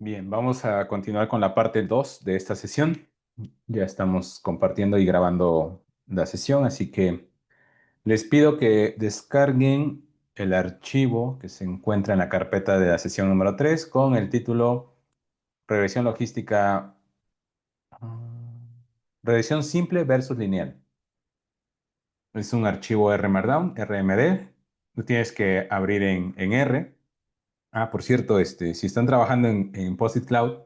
Bien, vamos a continuar con la parte 2 de esta sesión. Ya estamos compartiendo y grabando la sesión, así que les pido que descarguen el archivo que se encuentra en la carpeta de la sesión número 3 con el título Regresión logística, regresión simple versus lineal. Es un archivo R Markdown, RMD. Lo tienes que abrir en R. Ah, por cierto, si están trabajando en Post-it Cloud,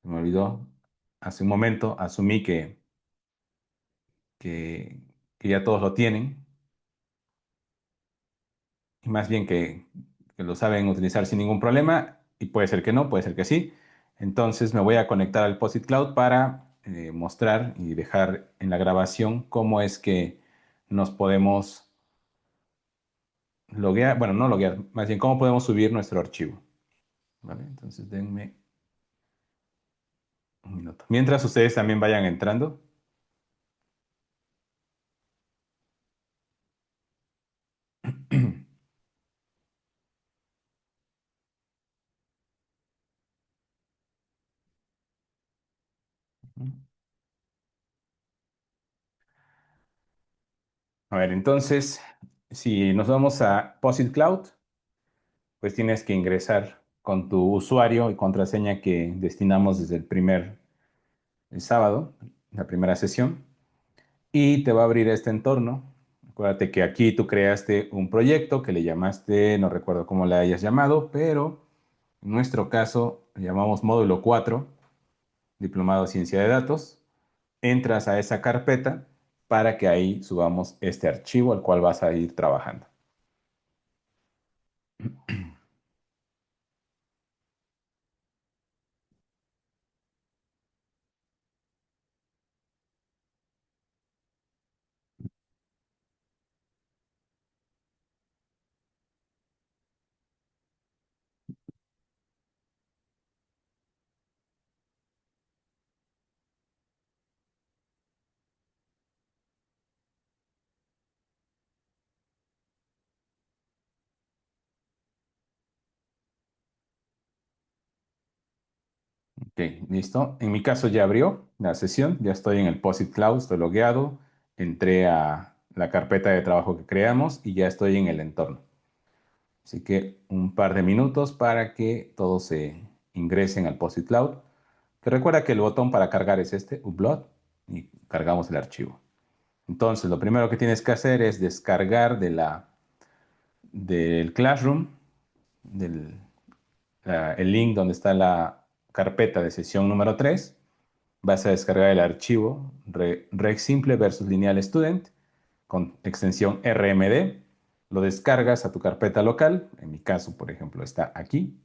se me olvidó hace un momento, asumí que, que ya todos lo tienen, y más bien que lo saben utilizar sin ningún problema, y puede ser que no, puede ser que sí. Entonces me voy a conectar al Post-it Cloud para mostrar y dejar en la grabación cómo es que nos podemos loguear, bueno, no loguear, más bien cómo podemos subir nuestro archivo. ¿Vale? Entonces denme un minuto. Mientras ustedes también vayan entrando. A ver, entonces, si nos vamos a Posit Cloud, pues tienes que ingresar con tu usuario y contraseña que destinamos desde el sábado, la primera sesión, y te va a abrir este entorno. Acuérdate que aquí tú creaste un proyecto que le llamaste, no recuerdo cómo le hayas llamado, pero en nuestro caso le llamamos módulo 4, Diplomado de Ciencia de Datos. Entras a esa carpeta para que ahí subamos este archivo al cual vas a ir trabajando. Ok, listo. En mi caso ya abrió la sesión, ya estoy en el Posit Cloud, estoy logueado, entré a la carpeta de trabajo que creamos y ya estoy en el entorno. Así que un par de minutos para que todos se ingresen al Posit Cloud. Que recuerda que el botón para cargar es este, Upload, y cargamos el archivo. Entonces, lo primero que tienes que hacer es descargar del Classroom, del, el link donde está la carpeta de sesión número 3. Vas a descargar el archivo Reg Simple versus Lineal Student con extensión RMD. Lo descargas a tu carpeta local. En mi caso, por ejemplo, está aquí.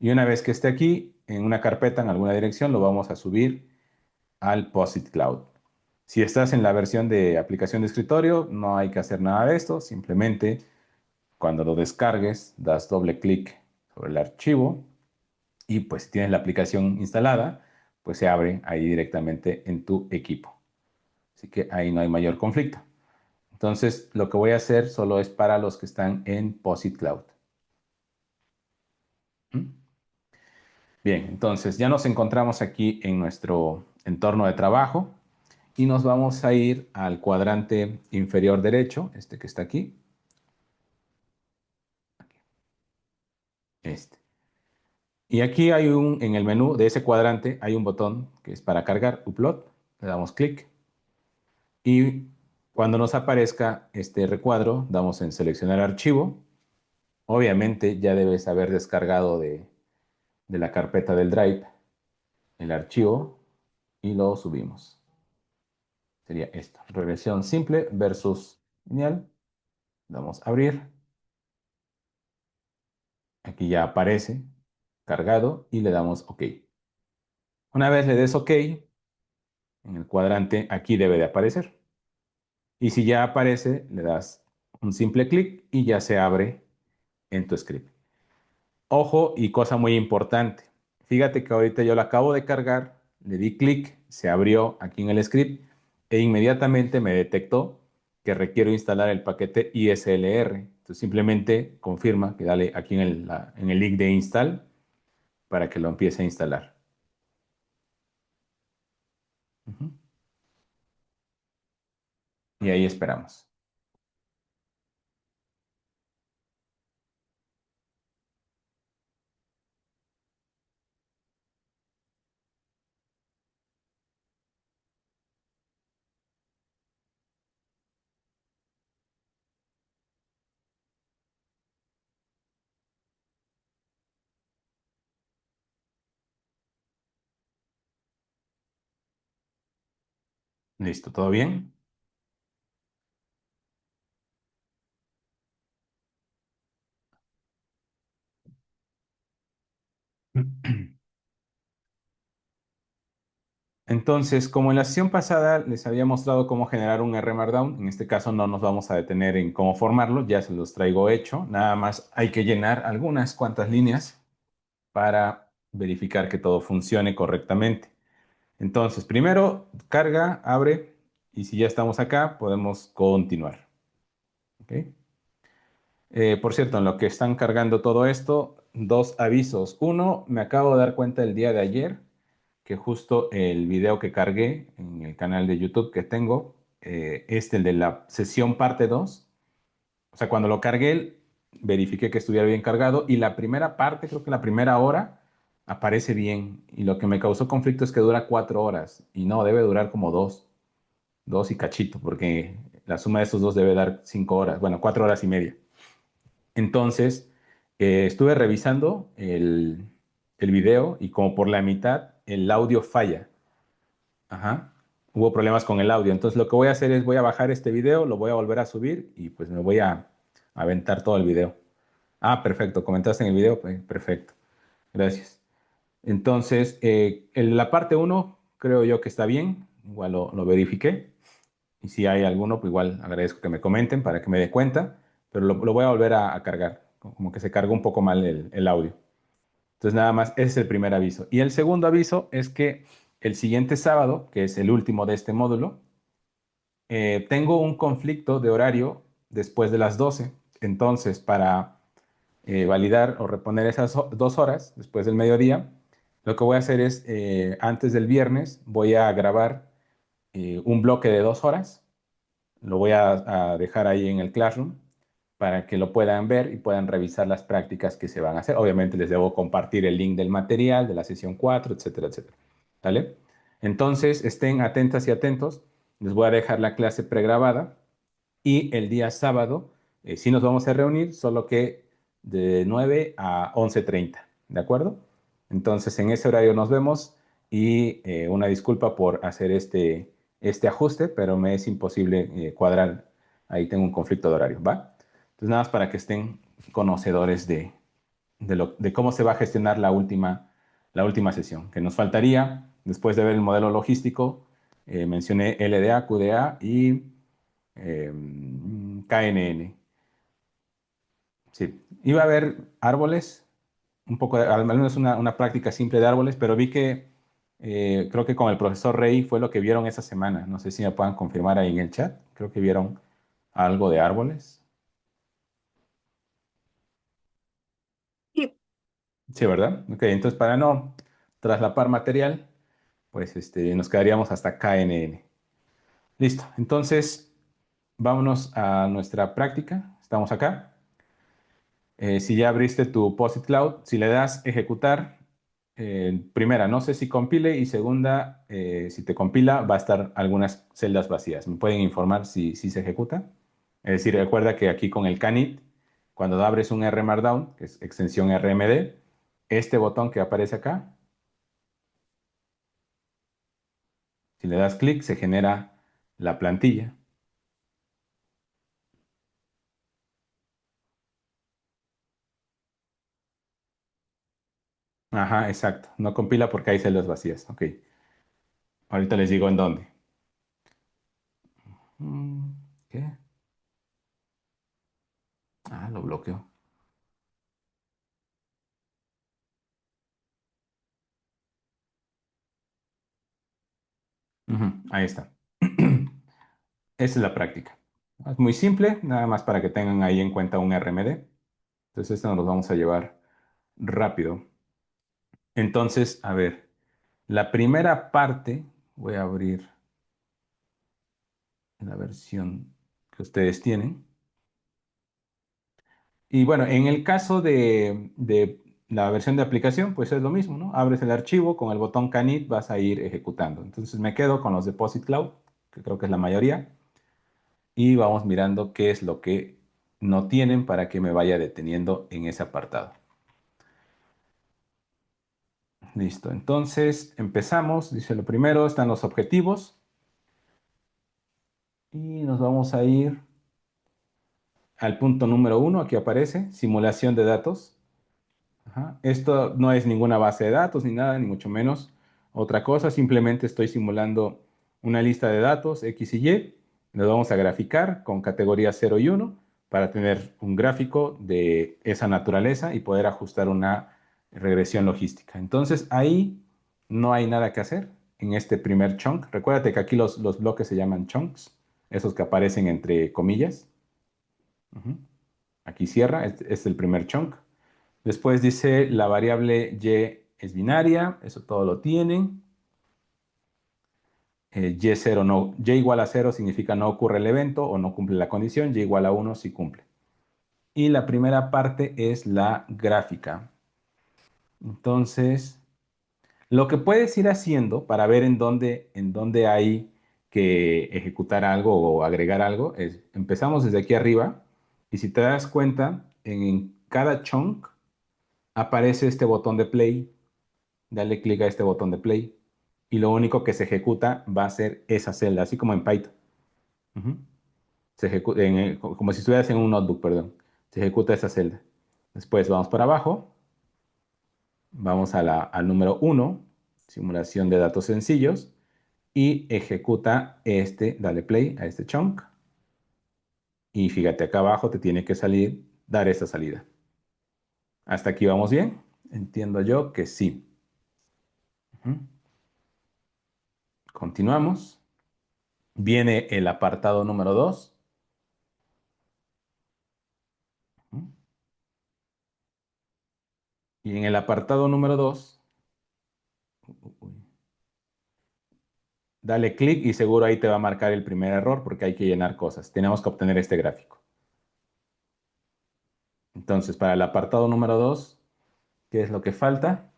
Y una vez que esté aquí, en una carpeta, en alguna dirección, lo vamos a subir al Posit Cloud. Si estás en la versión de aplicación de escritorio, no hay que hacer nada de esto. Simplemente, cuando lo descargues, das doble clic sobre el archivo y pues si tienes la aplicación instalada, pues se abre ahí directamente en tu equipo. Así que ahí no hay mayor conflicto. Entonces, lo que voy a hacer solo es para los que están en Posit Cloud. ¿Mm? Bien, entonces ya nos encontramos aquí en nuestro entorno de trabajo y nos vamos a ir al cuadrante inferior derecho, este que está aquí, este. Y aquí en el menú de ese cuadrante hay un botón que es para cargar, Upload. Le damos clic y cuando nos aparezca este recuadro, damos en seleccionar archivo. Obviamente ya debes haber descargado de la carpeta del Drive el archivo y lo subimos. Sería esto, regresión simple versus lineal. Damos a abrir. Aquí ya aparece cargado y le damos OK. Una vez le des OK, en el cuadrante aquí debe de aparecer. Y si ya aparece, le das un simple clic y ya se abre en tu script. Ojo y cosa muy importante. Fíjate que ahorita yo lo acabo de cargar, le di clic, se abrió aquí en el script e inmediatamente me detectó que requiero instalar el paquete ISLR. Entonces simplemente confirma que dale aquí en el link de install para que lo empiece a instalar. Ujú. Y ahí esperamos. Listo, ¿todo bien? Entonces, como en la sesión pasada les había mostrado cómo generar un R Markdown, en este caso no nos vamos a detener en cómo formarlo, ya se los traigo hecho, nada más hay que llenar algunas cuantas líneas para verificar que todo funcione correctamente. Entonces, primero carga, abre y si ya estamos acá, podemos continuar. ¿Ok? Por cierto, en lo que están cargando todo esto, dos avisos. Uno, me acabo de dar cuenta el día de ayer que justo el video que cargué en el canal de YouTube que tengo, el de la sesión parte 2. O sea, cuando lo cargué, verifiqué que estuviera bien cargado y la primera parte, creo que la primera hora, aparece bien. Y lo que me causó conflicto es que dura 4 horas y no, debe durar como dos y cachito, porque la suma de esos dos debe dar 5 horas, bueno, 4 horas y media. Entonces, estuve revisando el video y como por la mitad el audio falla. Ajá. Hubo problemas con el audio. Entonces lo que voy a hacer es voy a bajar este video, lo voy a volver a subir y pues me voy a aventar todo el video. Ah, perfecto. Comentaste en el video. Pues, perfecto. Gracias. Entonces, en la parte uno creo yo que está bien. Igual lo verifiqué. Y si hay alguno, pues igual agradezco que me comenten para que me dé cuenta. Pero lo voy a volver a cargar. Como que se cargó un poco mal el audio. Entonces, nada más, ese es el primer aviso. Y el segundo aviso es que el siguiente sábado, que es el último de este módulo, tengo un conflicto de horario después de las 12. Entonces, para validar o reponer esas 2 horas después del mediodía, lo que voy a hacer es, antes del viernes, voy a grabar un bloque de 2 horas. Lo voy a dejar ahí en el Classroom para que lo puedan ver y puedan revisar las prácticas que se van a hacer. Obviamente les debo compartir el link del material, de la sesión 4, etcétera, etcétera. ¿Vale? Entonces, estén atentas y atentos. Les voy a dejar la clase pregrabada y el día sábado sí nos vamos a reunir, solo que de 9 a 11:30. ¿De acuerdo? Entonces, en ese horario nos vemos y una disculpa por hacer este ajuste, pero me es imposible cuadrar. Ahí tengo un conflicto de horario, ¿va? Entonces, nada más para que estén conocedores de cómo se va a gestionar la última sesión. Que nos faltaría, después de ver el modelo logístico, mencioné LDA, QDA y KNN. Sí, iba a haber árboles, un poco, al menos una práctica simple de árboles, pero vi que creo que con el profesor Rey fue lo que vieron esa semana. No sé si me puedan confirmar ahí en el chat. Creo que vieron algo de árboles. Sí. Sí, ¿verdad? Ok, entonces para no traslapar material, pues nos quedaríamos hasta KNN. Listo, entonces vámonos a nuestra práctica. Estamos acá. Si ya abriste tu POSIT Cloud, si le das ejecutar, primera, no sé si compile y segunda, si te compila, va a estar algunas celdas vacías. ¿Me pueden informar si se ejecuta? Es decir, recuerda que aquí con el Canit, cuando abres un R Markdown, que es extensión RMD, este botón que aparece acá, si le das clic, se genera la plantilla. Ajá, exacto. No compila porque hay celdas vacías. Ok. Ahorita les digo en dónde. ¿Qué? Ah, lo bloqueo. Ujú, ahí está. Esa es la práctica. Es muy simple, nada más para que tengan ahí en cuenta un RMD. Entonces, esto nos lo vamos a llevar rápido. Entonces, a ver, la primera parte, voy a abrir la versión que ustedes tienen. Y bueno, en el caso de la versión de aplicación, pues es lo mismo, ¿no? Abres el archivo, con el botón Canit vas a ir ejecutando. Entonces me quedo con los Deposit Cloud, que creo que es la mayoría, y vamos mirando qué es lo que no tienen para que me vaya deteniendo en ese apartado. Listo, entonces empezamos. Dice lo primero, están los objetivos y nos vamos a ir al punto número uno, aquí aparece, simulación de datos. Ajá. Esto no es ninguna base de datos ni nada, ni mucho menos otra cosa. Simplemente estoy simulando una lista de datos X y Y. Los vamos a graficar con categorías 0 y 1 para tener un gráfico de esa naturaleza y poder ajustar una regresión logística. Entonces ahí no hay nada que hacer en este primer chunk. Recuérdate que aquí los bloques se llaman chunks, esos que aparecen entre comillas. Ujú. Aquí cierra, este es el primer chunk. Después dice la variable y es binaria, eso todo lo tienen. Y0 no, y igual a 0 significa no ocurre el evento o no cumple la condición, y igual a 1 sí cumple. Y la primera parte es la gráfica. Entonces, lo que puedes ir haciendo para ver en dónde hay que ejecutar algo o agregar algo es, empezamos desde aquí arriba y si te das cuenta, en cada chunk aparece este botón de play. Dale clic a este botón de play y lo único que se ejecuta va a ser esa celda, así como en Python. Ujú. Se ejecuta como si estuvieras en un notebook, perdón. Se ejecuta esa celda. Después vamos para abajo, vamos a al número uno, simulación de datos sencillos, y ejecuta este, dale play a este chunk. Y fíjate, acá abajo te tiene que salir, dar esa salida. ¿Hasta aquí vamos bien? Entiendo yo que sí. Ujú. Continuamos. Viene el apartado número 2. Y en el apartado número 2, dale clic y seguro ahí te va a marcar el primer error porque hay que llenar cosas. Tenemos que obtener este gráfico. Entonces, para el apartado número 2, ¿qué es lo que falta?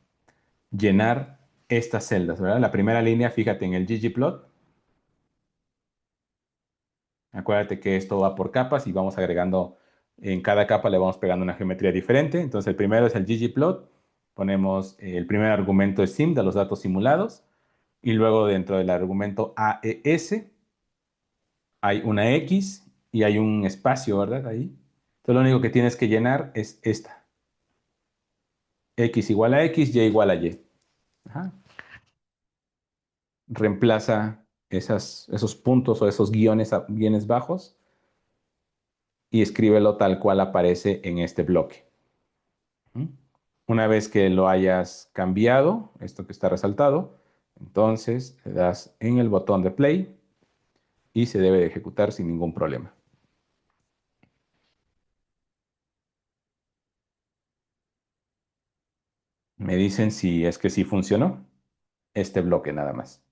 Llenar estas celdas, ¿verdad? La primera línea, fíjate en el ggplot. Acuérdate que esto va por capas y vamos agregando, en cada capa le vamos pegando una geometría diferente. Entonces, el primero es el ggplot. Ponemos el primer argumento es sim de los datos simulados. Y luego dentro del argumento AES hay una X y hay un espacio, ¿verdad? Ahí. Entonces lo único que tienes que llenar es esta. X igual a X, Y igual a Y. Ajá. Reemplaza esos puntos o esos guiones bajos y escríbelo tal cual aparece en este bloque. ¿Mm? Una vez que lo hayas cambiado, esto que está resaltado, entonces le das en el botón de play y se debe de ejecutar sin ningún problema. Me dicen si es que sí funcionó este bloque nada más.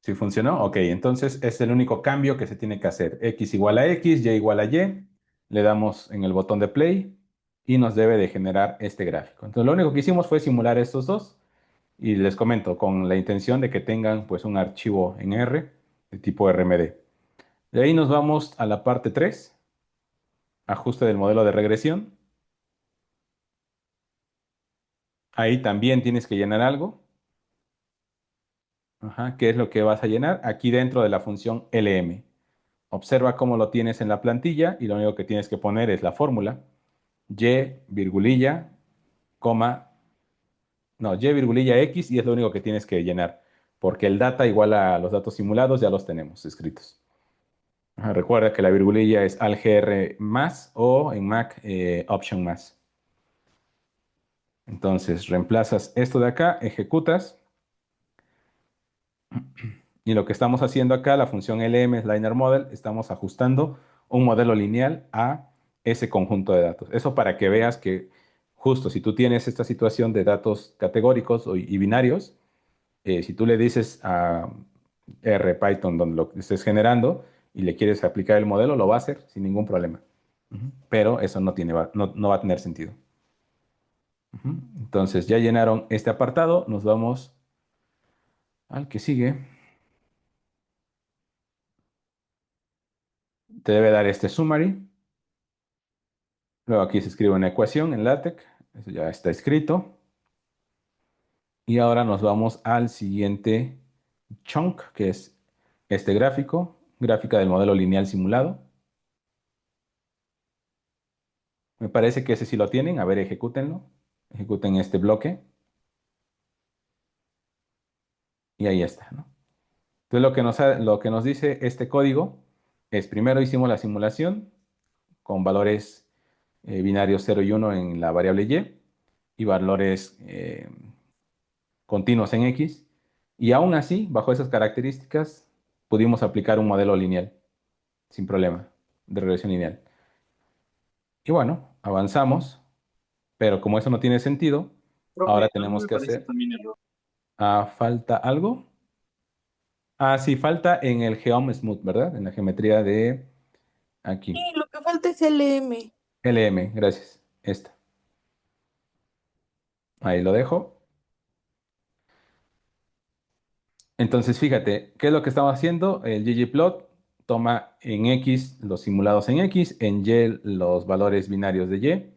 ¿Sí funcionó? Ok, entonces es el único cambio que se tiene que hacer. X igual a X, Y igual a Y. Le damos en el botón de play y nos debe de generar este gráfico. Entonces lo único que hicimos fue simular estos dos y les comento con la intención de que tengan pues un archivo en R de tipo RMD. De ahí nos vamos a la parte 3, ajuste del modelo de regresión. Ahí también tienes que llenar algo. Ajá, ¿qué es lo que vas a llenar? Aquí dentro de la función LM. Observa cómo lo tienes en la plantilla y lo único que tienes que poner es la fórmula y, virgulilla, coma, no, y virgulilla x y es lo único que tienes que llenar, porque el data igual a los datos simulados ya los tenemos escritos. Ajá, recuerda que la virgulilla es algr más o en Mac option más. Entonces reemplazas esto de acá, ejecutas y lo que estamos haciendo acá, la función LM es Liner Model, estamos ajustando un modelo lineal a ese conjunto de datos. Eso para que veas que justo si tú tienes esta situación de datos categóricos y binarios, si tú le dices a R Python donde lo estés generando y le quieres aplicar el modelo, lo va a hacer sin ningún problema. Ujú. Pero eso no va a tener sentido. Ujú. Entonces ya llenaron este apartado, nos vamos al que sigue. Te debe dar este summary. Luego aquí se escribe una ecuación en LaTeX. Eso ya está escrito. Y ahora nos vamos al siguiente chunk, que es este gráfico, gráfica del modelo lineal simulado. Me parece que ese sí lo tienen. A ver, ejecútenlo. Ejecuten este bloque. Y ahí está, ¿no? Entonces lo que nos dice este código es, primero hicimos la simulación con valores binarios 0 y 1 en la variable y valores continuos en X. Y aún así, bajo esas características, pudimos aplicar un modelo lineal, sin problema, de regresión lineal. Y bueno, avanzamos, pero como eso no tiene sentido, ahora Profe, algo tenemos me que parece hacer. también error. Ah, ¿falta algo? Ah, sí, falta en el Geom Smooth, ¿verdad? En la geometría de Sí, aquí. lo que falta es LM. LM, gracias. Esta. Ahí lo dejo. Entonces, fíjate, ¿qué es lo que estamos haciendo? El ggplot toma en X los simulados en X, en Y los valores binarios de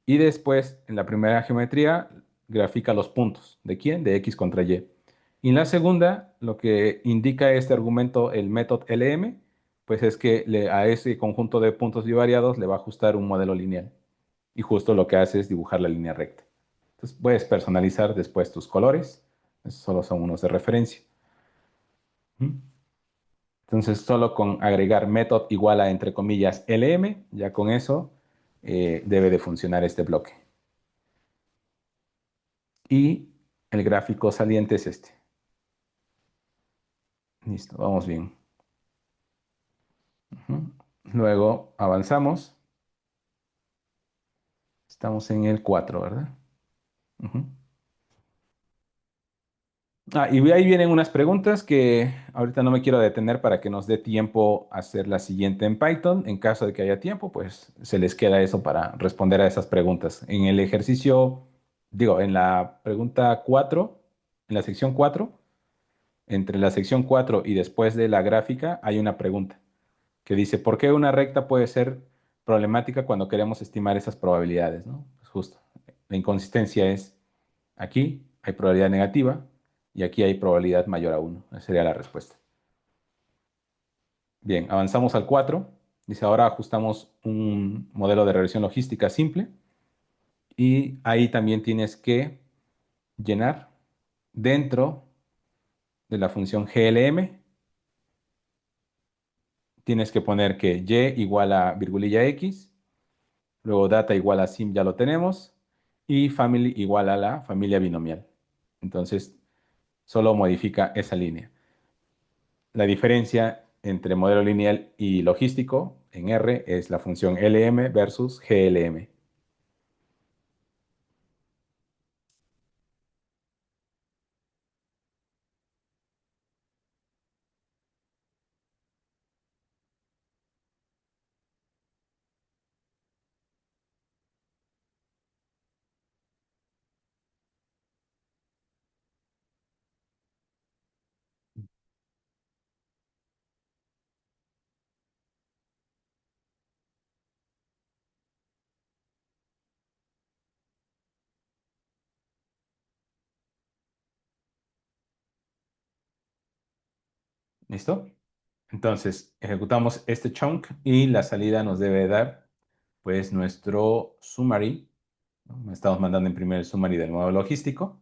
Y después, en la primera geometría, grafica los puntos. ¿De quién? De X contra Y. Y en la segunda, lo que indica este argumento, el método LM, pues es que a ese conjunto de puntos bivariados le va a ajustar un modelo lineal. Y justo lo que hace es dibujar la línea recta. Entonces, puedes personalizar después tus colores. Esos solo son unos de referencia. ¿Mm? Entonces, solo con agregar method igual a, entre comillas, LM, ya con eso debe de funcionar este bloque. Y el gráfico saliente es este. Listo, vamos bien. Ujú. Luego avanzamos. Estamos en el 4, ¿verdad? Ujú. Ah, y ahí vienen unas preguntas que ahorita no me quiero detener para que nos dé tiempo a hacer la siguiente en Python. En caso de que haya tiempo, pues se les queda eso para responder a esas preguntas. En el ejercicio, digo, en la pregunta 4, en la sección 4, entre la sección 4 y después de la gráfica, hay una pregunta que dice, ¿por qué una recta puede ser problemática cuando queremos estimar esas probabilidades, ¿no? Pues justo, la inconsistencia es, aquí hay probabilidad negativa y aquí hay probabilidad mayor a uno. Esa sería la respuesta. Bien, avanzamos al 4. Dice, ahora ajustamos un modelo de regresión logística simple y ahí también tienes que llenar dentro de la función GLM, tienes que poner que y igual a virgulilla x. Luego data igual a sim ya lo tenemos. Y family igual a la familia binomial. Entonces, solo modifica esa línea. La diferencia entre modelo lineal y logístico en R es la función LM versus GLM. ¿Listo? Entonces, ejecutamos este chunk y la salida nos debe dar, pues, nuestro summary ¿no? Estamos mandando imprimir el summary del modo logístico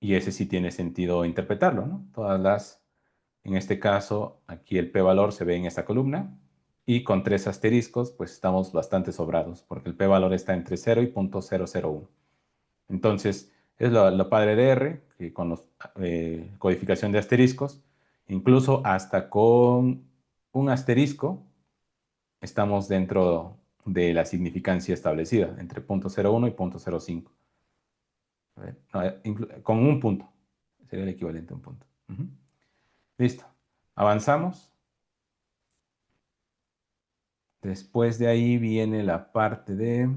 y ese sí tiene sentido interpretarlo, ¿no? En este caso, aquí el p-valor se ve en esta columna y con 3 asteriscos, pues estamos bastante sobrados porque el p-valor está entre 0 y 0.001. Entonces, es lo padre de R, que con la codificación de asteriscos, incluso hasta con un asterisco, estamos dentro de la significancia establecida, entre 0.01 y 0.05. A ver, no, con un punto, sería el equivalente a un punto. Ujú. Listo. Avanzamos. Después de ahí viene la parte de...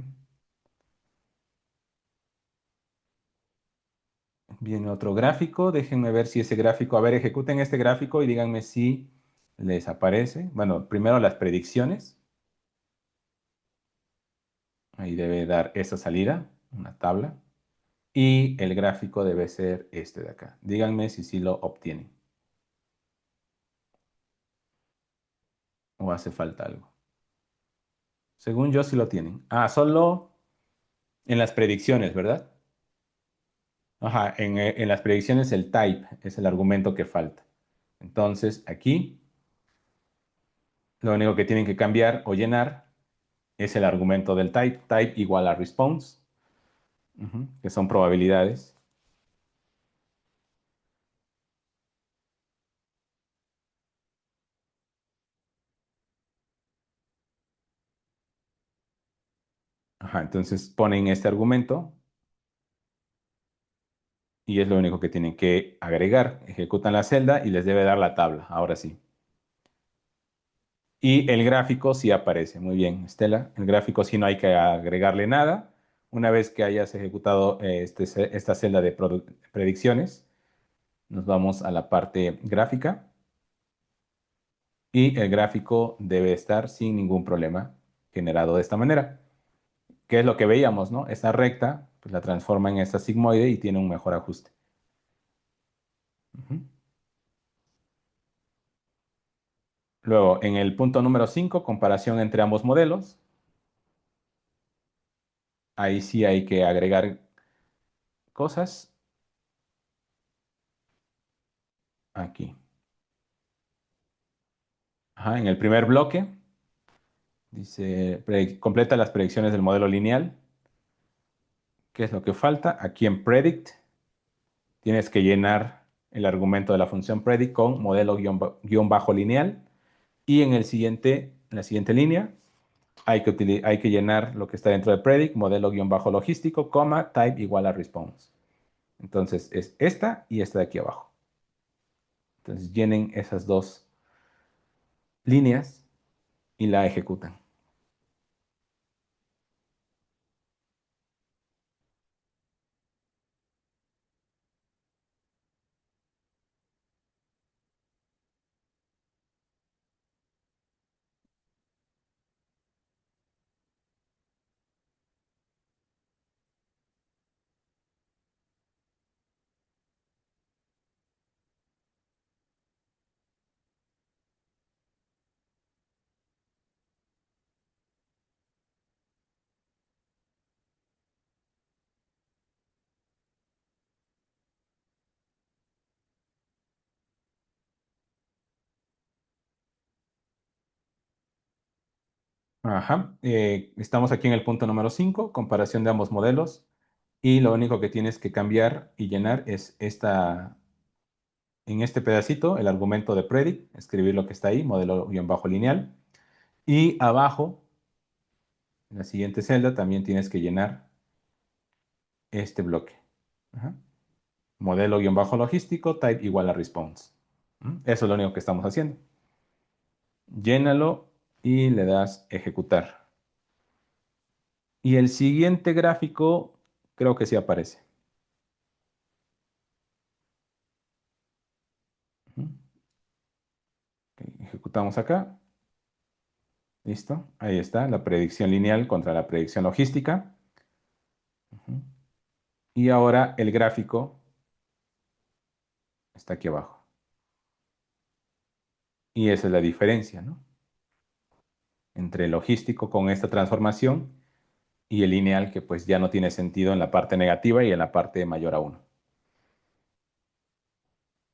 Viene otro gráfico. Déjenme ver si ese gráfico... A ver, ejecuten este gráfico y díganme si les aparece. Bueno, primero las predicciones. Ahí debe dar esa salida, una tabla. Y el gráfico debe ser este de acá. Díganme si sí lo obtienen. O hace falta algo. Según yo sí lo tienen. Ah, solo en las predicciones, ¿verdad? Ajá, en las predicciones el type es el argumento que falta. Entonces, aquí lo único que tienen que cambiar o llenar es el argumento del type. Type igual a response, que son probabilidades. Ajá, entonces ponen este argumento y es lo único que tienen que agregar. Ejecutan la celda y les debe dar la tabla, ahora sí. Y el gráfico sí aparece. Muy bien, Estela. El gráfico sí no hay que agregarle nada. Una vez que hayas ejecutado esta celda de predicciones, nos vamos a la parte gráfica y el gráfico debe estar sin ningún problema generado de esta manera. ¿Qué es lo que veíamos, no? Esta recta, pues la transforma en esta sigmoide y tiene un mejor ajuste. Ujú. Luego, en el punto número 5, comparación entre ambos modelos. Ahí sí hay que agregar cosas. Aquí. Ajá, en el primer bloque, dice, completa las predicciones del modelo lineal. ¿Qué es lo que falta? Aquí en predict, tienes que llenar el argumento de la función predict con modelo guión bajo lineal. Y en la siguiente línea, hay que llenar lo que está dentro de predict, modelo guión bajo logístico, coma, type igual a response. Entonces es esta y esta de aquí abajo. Entonces llenen esas dos líneas y la ejecutan. Ajá. Estamos aquí en el punto número 5, comparación de ambos modelos. Y lo único que tienes que cambiar y llenar es en este pedacito, el argumento de predict, escribir lo que está ahí, modelo guión bajo lineal. Y abajo, en la siguiente celda, también tienes que llenar este bloque. Ajá. Modelo guión bajo logístico, type igual a response. Eso es lo único que estamos haciendo. Llénalo y le das ejecutar. Y el siguiente gráfico creo que sí aparece. Ujú. Ok, ejecutamos acá. Listo. Ahí está, la predicción lineal contra la predicción logística. Ujú. Y ahora el gráfico está aquí abajo. Y esa es la diferencia, ¿no? Entre logístico con esta transformación y el lineal que pues ya no tiene sentido en la parte negativa y en la parte mayor a 1.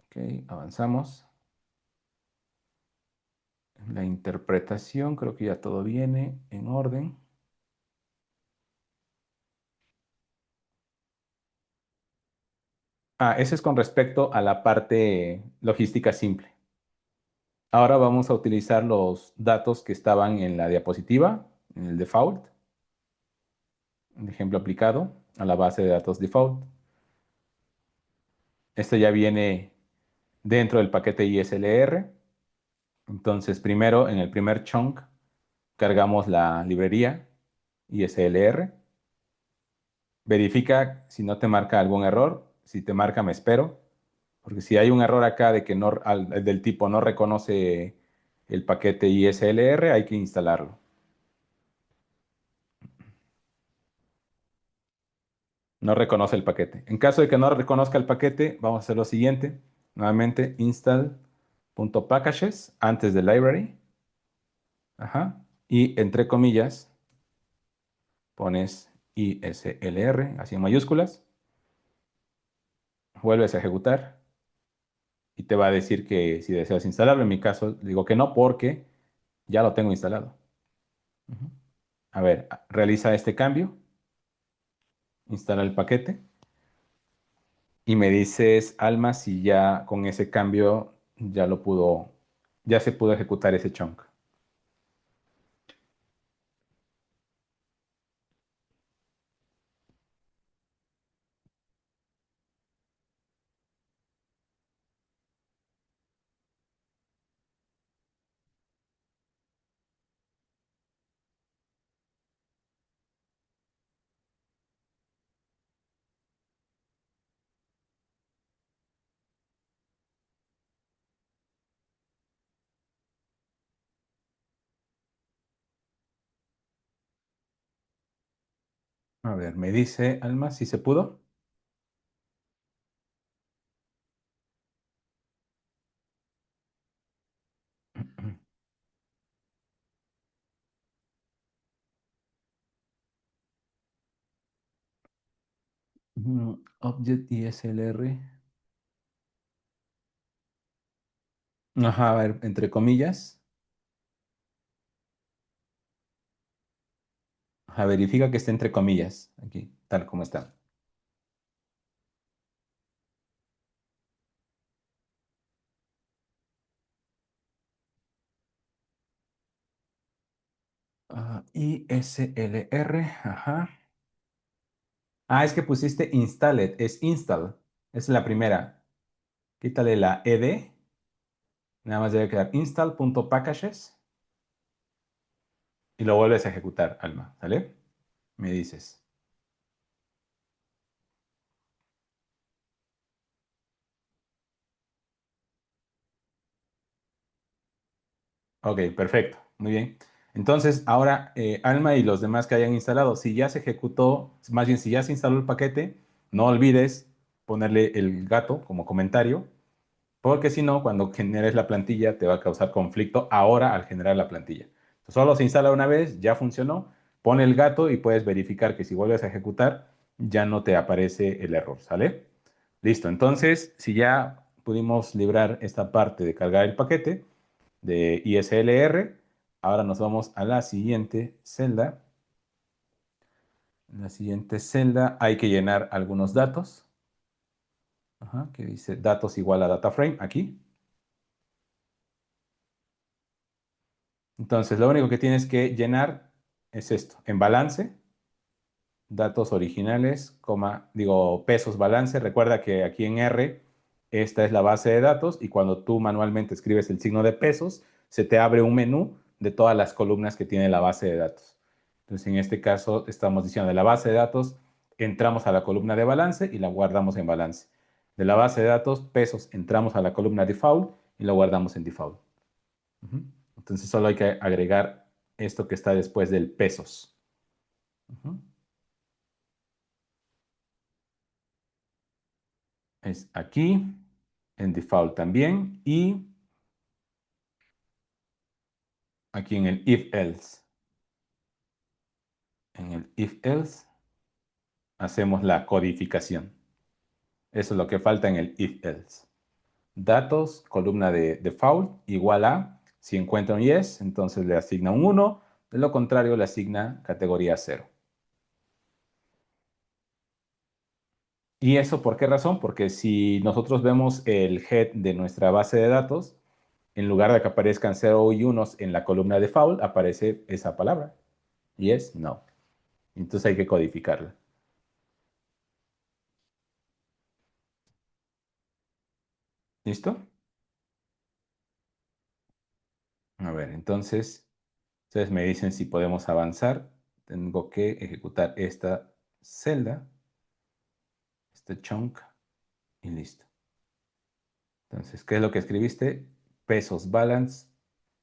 Ok, avanzamos. La interpretación, creo que ya todo viene en orden. Ese es con respecto a la parte logística simple. Ahora vamos a utilizar los datos que estaban en la diapositiva, en el default, un ejemplo aplicado a la base de datos default. Esto ya viene dentro del paquete ISLR. Entonces, primero, en el primer chunk, cargamos la librería ISLR. Verifica si no te marca algún error. Si te marca, me espero. Porque si hay un error acá de que no, del tipo no reconoce el paquete ISLR, hay que instalarlo. No reconoce el paquete. En caso de que no reconozca el paquete, vamos a hacer lo siguiente. Nuevamente, install.packages antes de library. Ajá. Y entre comillas, pones ISLR, así en mayúsculas. Vuelves a ejecutar y te va a decir que si deseas instalarlo. En mi caso, digo que no porque ya lo tengo instalado. Ujú. A ver, realiza este cambio, instala el paquete y me dices, Alma, si ya con ese cambio ya se pudo ejecutar ese chunk. A ver, me dice, Alma, si se pudo. Object ISLR. Ajá, a ver, entre comillas. Ajá, verifica que esté entre comillas, aquí, tal como está. ISLR, ajá. Es que pusiste installed, es install. Esa es la primera. Quítale la ed. Nada más debe quedar install.packages y lo vuelves a ejecutar, Alma, ¿sale? Me dices. Ok, perfecto. Muy bien. Entonces, ahora, Alma y los demás que hayan instalado, si ya se ejecutó, más bien si ya se instaló el paquete, no olvides ponerle el gato como comentario, porque si no, cuando generes la plantilla te va a causar conflicto ahora al generar la plantilla. Solo se instala una vez, ya funcionó, pone el gato y puedes verificar que si vuelves a ejecutar, ya no te aparece el error, ¿sale? Listo, entonces, si ya pudimos librar esta parte de cargar el paquete de ISLR, ahora nos vamos a la siguiente celda. En la siguiente celda hay que llenar algunos datos. Ajá, que dice datos igual a data frame, aquí. Entonces, lo único que tienes que llenar es esto, en balance, datos originales, digo, pesos balance. Recuerda que aquí en R, esta es la base de datos y cuando tú manualmente escribes el signo de pesos, se te abre un menú de todas las columnas que tiene la base de datos. Entonces, en este caso, estamos diciendo de la base de datos, entramos a la columna de balance y la guardamos en balance. De la base de datos, pesos, entramos a la columna default y la guardamos en default. Ujú. Entonces, solo hay que agregar esto que está después del pesos. Ujú. Es aquí, en default también, y aquí en el if else. En el if else, hacemos la codificación. Eso es lo que falta en el if else. Datos, columna de default, igual a, si encuentra un yes, entonces le asigna un 1, de lo contrario le asigna categoría 0. ¿Y eso por qué razón? Porque si nosotros vemos el head de nuestra base de datos, en lugar de que aparezcan 0 y 1 en la columna default, aparece esa palabra. Yes, no. Entonces hay que codificarla. ¿Listo? A ver, entonces, ustedes me dicen si podemos avanzar. Tengo que ejecutar esta celda, este chunk, y listo. Entonces, ¿qué es lo que escribiste? Pesos balance,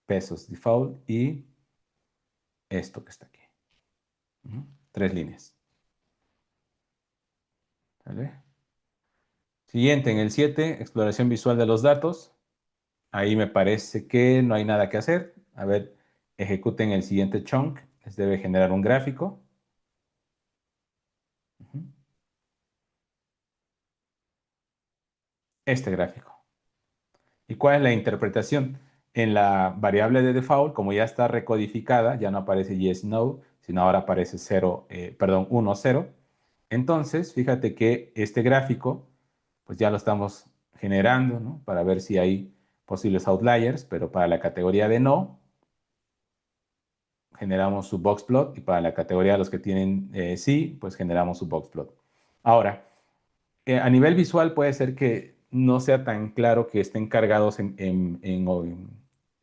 pesos default y esto que está aquí. Ujú. 3 líneas. ¿Vale? Siguiente, en el 7, exploración visual de los datos. Ahí me parece que no hay nada que hacer. A ver, ejecuten el siguiente chunk. Les debe generar un gráfico. Ujú. Este gráfico. ¿Y cuál es la interpretación? En la variable de default, como ya está recodificada, ya no aparece yes, no, sino ahora aparece 0, perdón, 1, 0. Entonces, fíjate que este gráfico, pues ya lo estamos generando, ¿no? Para ver si hay posibles outliers, pero para la categoría de no, generamos su boxplot y para la categoría de los que tienen sí, pues generamos su boxplot. Ahora, a nivel visual puede ser que no sea tan claro que estén cargados en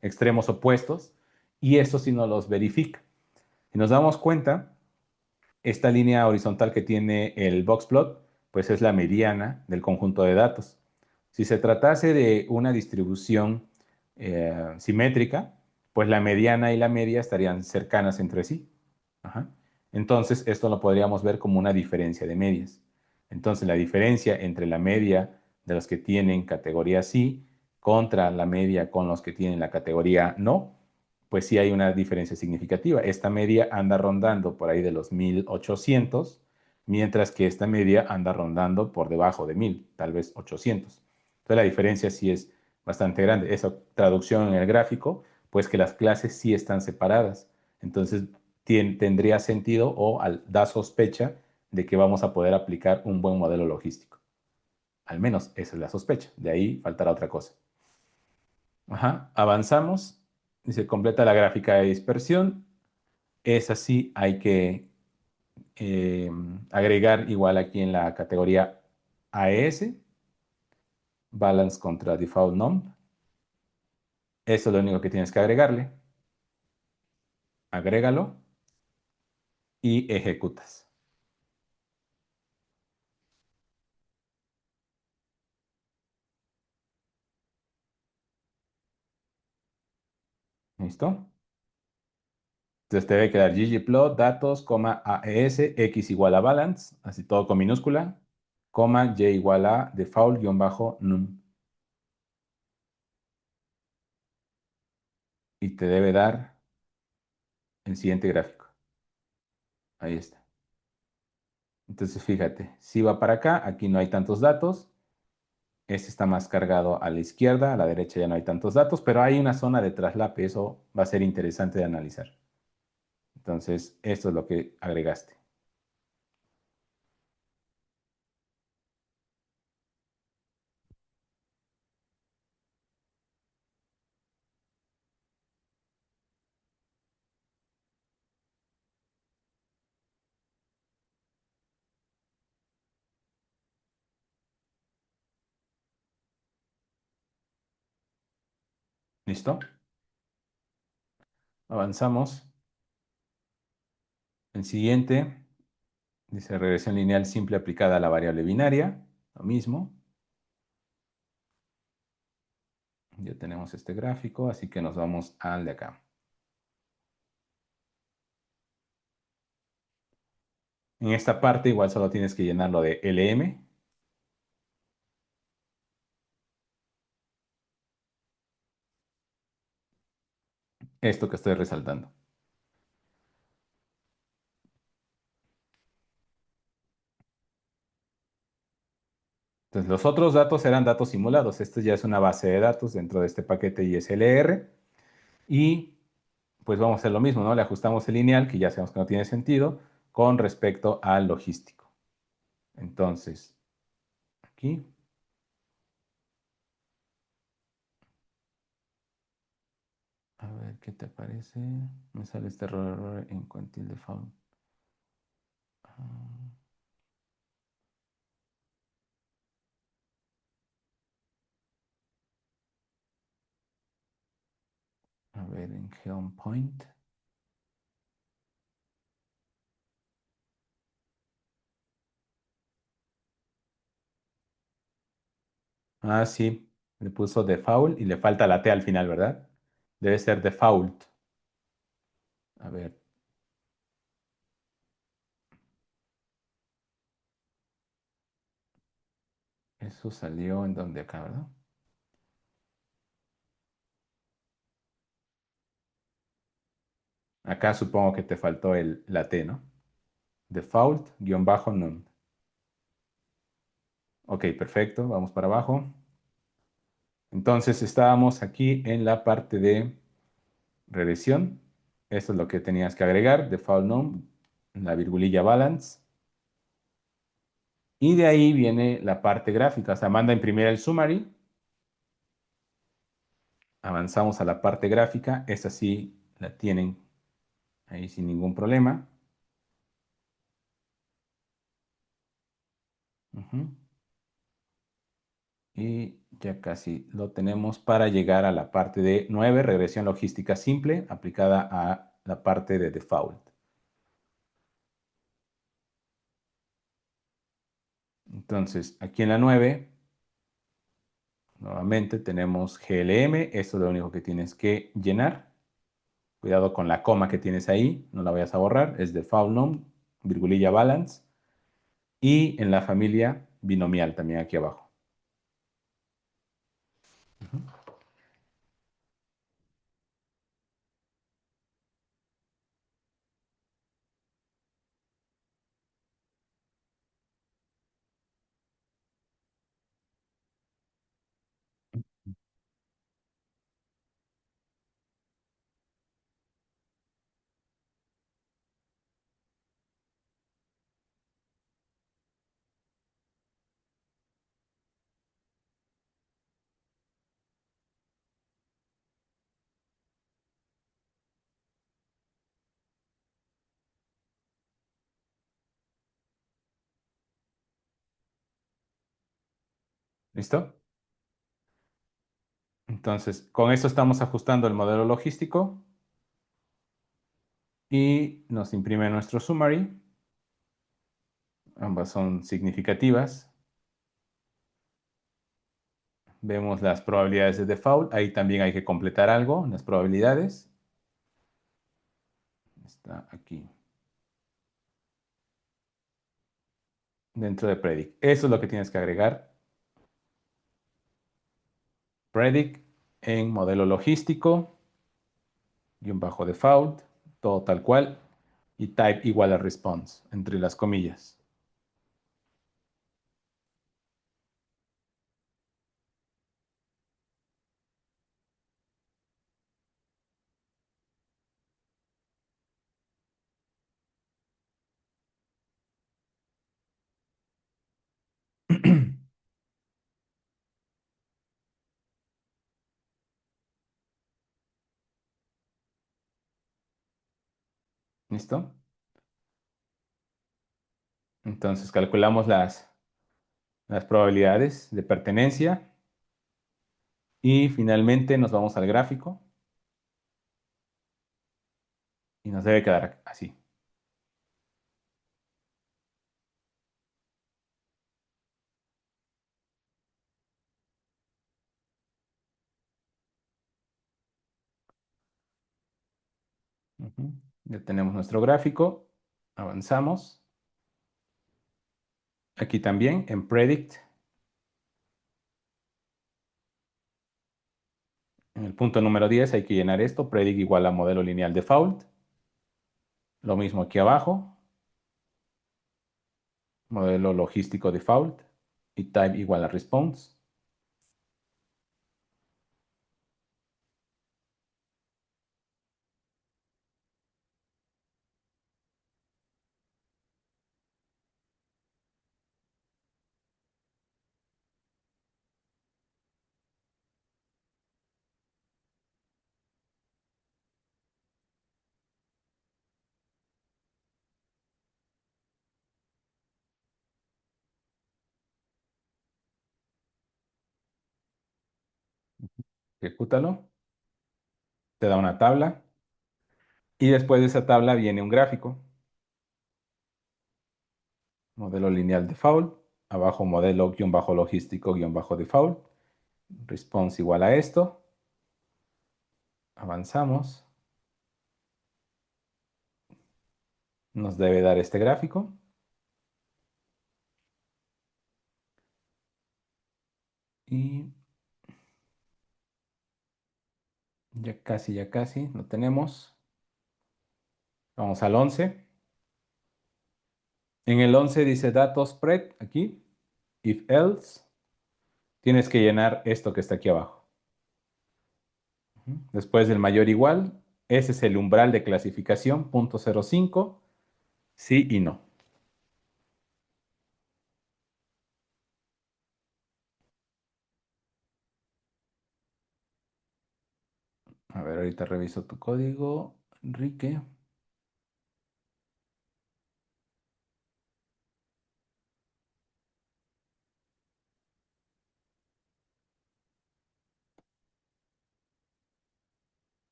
extremos opuestos y eso sí nos los verifica. Si nos damos cuenta, esta línea horizontal que tiene el boxplot, pues es la mediana del conjunto de datos. Si se tratase de una distribución simétrica, pues la mediana y la media estarían cercanas entre sí. Ajá. Entonces, esto lo podríamos ver como una diferencia de medias. Entonces, la diferencia entre la media de los que tienen categoría sí contra la media con los que tienen la categoría no, pues sí hay una diferencia significativa. Esta media anda rondando por ahí de los 1800, mientras que esta media anda rondando por debajo de 1000, tal vez 800. Entonces, la diferencia sí es bastante grande. Esa traducción en el gráfico, pues que las clases sí están separadas. Entonces, tendría sentido o da sospecha de que vamos a poder aplicar un buen modelo logístico. Al menos esa es la sospecha. De ahí faltará otra cosa. Ajá, avanzamos y se completa la gráfica de dispersión. Es así, hay que eh, agregar igual aquí en la categoría AES, balance contra default num. Eso es lo único que tienes que agregarle. Agrégalo y ejecutas. ¿Listo? Entonces te debe quedar ggplot, datos, coma, AES, x igual a balance, así todo con minúscula, coma, y igual a default guión bajo num. Y te debe dar el siguiente gráfico. Ahí está. Entonces fíjate, si va para acá, aquí no hay tantos datos. Este está más cargado a la izquierda, a la derecha ya no hay tantos datos, pero hay una zona de traslape, eso va a ser interesante de analizar. Entonces, esto es lo que agregaste. ¿Listo? Avanzamos. El siguiente dice regresión lineal simple aplicada a la variable binaria. Lo mismo. Ya tenemos este gráfico, así que nos vamos al de acá. En esta parte igual solo tienes que llenarlo de LM. Esto que estoy resaltando. Entonces, los otros datos eran datos simulados. Esto ya es una base de datos dentro de este paquete ISLR. Y pues vamos a hacer lo mismo, ¿no? Le ajustamos el lineal, que ya sabemos que no tiene sentido, con respecto al logístico. Entonces, aquí. A ver, ¿qué te parece? Me sale este error en Quantil Default. Ah, a ver, en Helm Point. Ah, sí, le puso default y le falta la T al final, ¿verdad? Debe ser default. A ver, eso salió en donde acá, ¿verdad? Acá supongo que te faltó la T, ¿no? Default, guión bajo, none. Ok, perfecto, vamos para abajo. Entonces estábamos aquí en la parte de regresión. Esto es lo que tenías que agregar, default none, la virgulilla balance. Y de ahí viene la parte gráfica, o sea, manda a imprimir el summary. Avanzamos a la parte gráfica, esta sí la tienen ahí sin ningún problema. Ujú. Y ya casi lo tenemos para llegar a la parte de 9, regresión logística simple, aplicada a la parte de default. Entonces, aquí en la 9, nuevamente tenemos GLM, esto es lo único que tienes que llenar. Cuidado con la coma que tienes ahí, no la vayas a borrar, es default num, virgulilla balance. Y en la familia binomial también aquí abajo. ¿Listo? Entonces, con esto estamos ajustando el modelo logístico y nos imprime nuestro summary. Ambas son significativas. Vemos las probabilidades de default. Ahí también hay que completar algo en las probabilidades. Está aquí. Dentro de predict. Eso es lo que tienes que agregar. Predict en modelo logístico, guión bajo default, todo tal cual. Y type igual a response, entre las comillas. ¿Listo? Entonces calculamos las probabilidades de pertenencia y finalmente nos vamos al gráfico y nos debe quedar así. Ujú. Ya tenemos nuestro gráfico. Avanzamos. Aquí también en Predict, en el punto número 10 hay que llenar esto. Predict igual a modelo lineal default. Lo mismo aquí abajo. Modelo logístico default. y type igual a response. Ejecútalo. Te da una tabla. Y después de esa tabla viene un gráfico. Modelo lineal default. Abajo modelo guión bajo logístico guión bajo default. Response igual a esto. Avanzamos. Nos debe dar este gráfico. Y ya casi lo tenemos. Vamos al 11. En el 11 dice datos spread aquí. If else, tienes que llenar esto que está aquí abajo. Después del mayor igual, ese es el umbral de clasificación, 0.05, sí y no. A ver, ahorita reviso tu código, Enrique.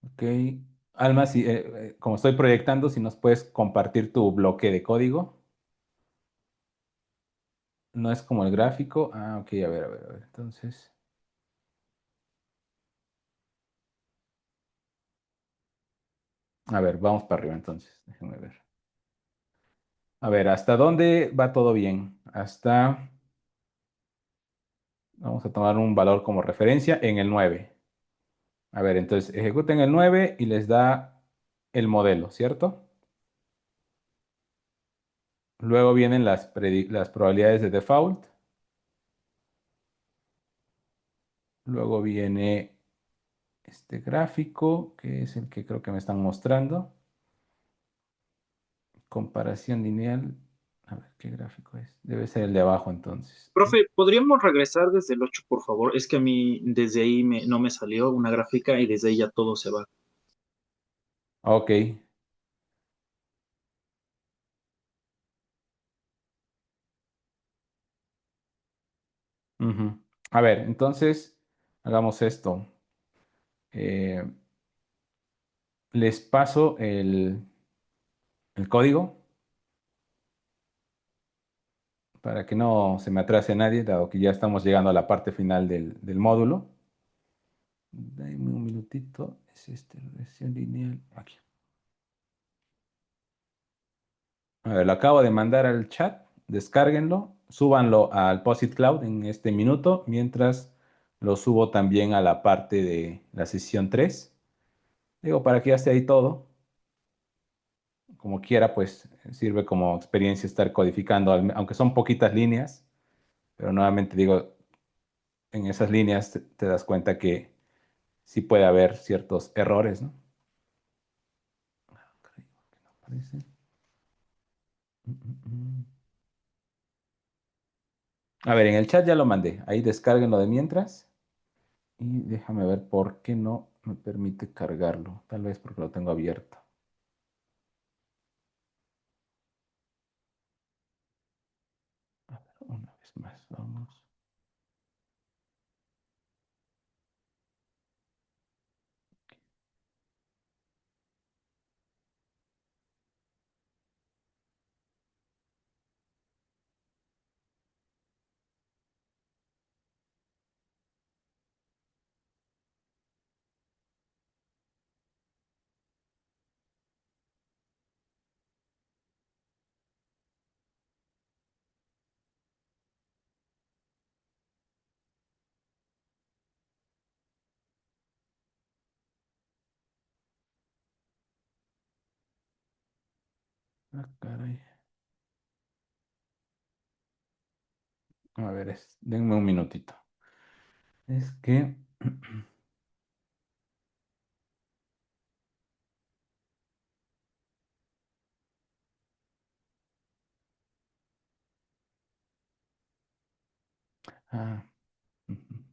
Ok. Alma, como estoy proyectando, si nos puedes compartir tu bloque de código. No es como el gráfico. Ah, ok, a ver. Entonces, a ver, vamos para arriba entonces. Déjenme ver. A ver, ¿hasta dónde va todo bien? Vamos a tomar un valor como referencia en el 9. A ver, entonces ejecuten el 9 y les da el modelo, ¿cierto? Luego vienen las probabilidades de default. Luego viene este gráfico, que es el que creo que me están mostrando. Comparación lineal. A ver, ¿qué gráfico es? Debe ser el de abajo entonces. Profe, ¿podríamos regresar desde el 8, por favor? Es que a mí desde ahí no me salió una gráfica y desde ahí ya todo se va. Ok. Ujú. A ver, entonces hagamos esto. Eh, les paso el código para que no se me atrase nadie, dado que ya estamos llegando a la parte final del módulo. Dame un minutito. Es este, versión lineal. Aquí. A ver, lo acabo de mandar al chat. Descárguenlo. Súbanlo al Posit Cloud en este minuto, mientras lo subo también a la parte de la sesión 3. Digo, para que ya esté ahí todo. Como quiera, pues sirve como experiencia estar codificando, aunque son poquitas líneas. Pero nuevamente digo, en esas líneas te das cuenta que sí puede haber ciertos errores, ¿no? Caray, ¿por qué no aparece? Mm, mm, mm. A ver, en el chat ya lo mandé. Ahí descárguenlo de mientras. Y déjame ver por qué no me permite cargarlo. Tal vez porque lo tengo abierto. A ver, una vez más, vamos. Ah, caray. A ver, denme un minutito. Es que... Ah, ujú.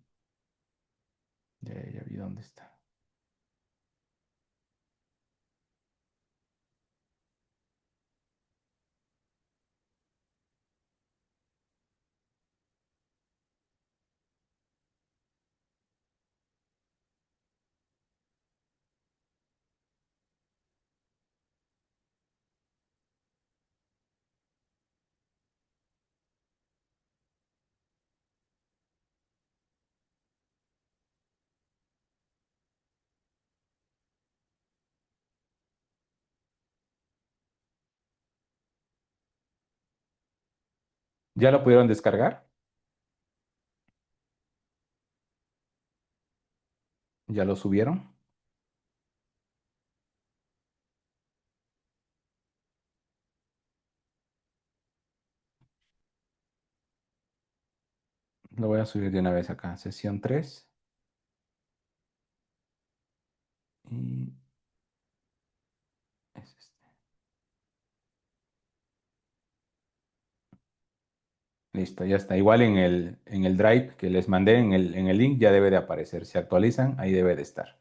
Ya vi dónde está. ¿Ya lo pudieron descargar? ¿Ya lo subieron? Lo voy a subir de una vez acá. Sesión 3. Y es este. Listo, ya está. Igual en el Drive que les mandé, en el link, ya debe de aparecer. Si actualizan, ahí debe de estar.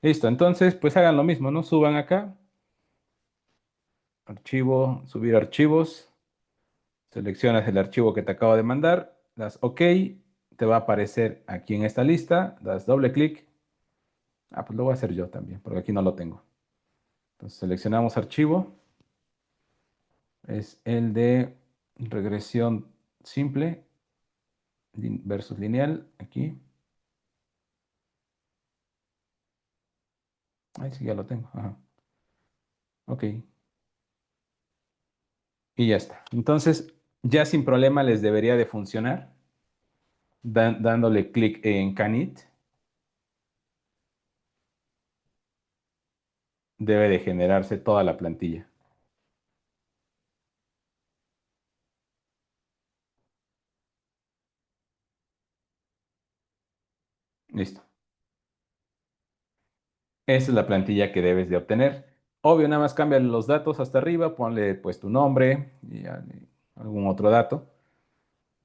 Listo, entonces, pues hagan lo mismo, ¿no? Suban acá, archivo, subir archivos, seleccionas el archivo que te acabo de mandar, das OK, te va a aparecer aquí en esta lista, das doble clic. Ah, pues lo voy a hacer yo también, porque aquí no lo tengo. Entonces seleccionamos archivo, es el de regresión simple versus lineal, aquí. Ahí sí, ya lo tengo. Ajá. Ok, y ya está. Entonces, ya sin problema les debería de funcionar, dándole clic en Canit. Debe de generarse toda la plantilla. Listo. Esa es la plantilla que debes de obtener. Obvio, nada más cambia los datos hasta arriba, ponle pues tu nombre y algún otro dato,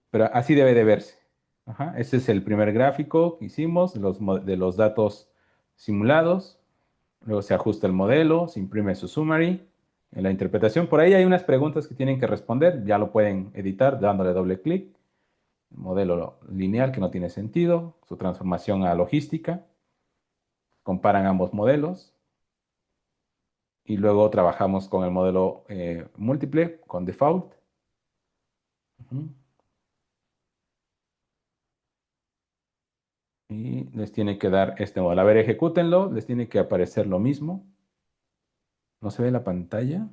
pero así debe de verse. Ajá. Ese es el primer gráfico que hicimos de los datos simulados. Luego se ajusta el modelo, se imprime su summary, en la interpretación. Por ahí hay unas preguntas que tienen que responder, ya lo pueden editar dándole doble clic. Modelo lineal que no tiene sentido, su transformación a logística, comparan ambos modelos y luego trabajamos con el modelo múltiple, con default. Ujú. Y les tiene que dar este modelo. A ver, ejecútenlo, les tiene que aparecer lo mismo. ¿No se ve la pantalla?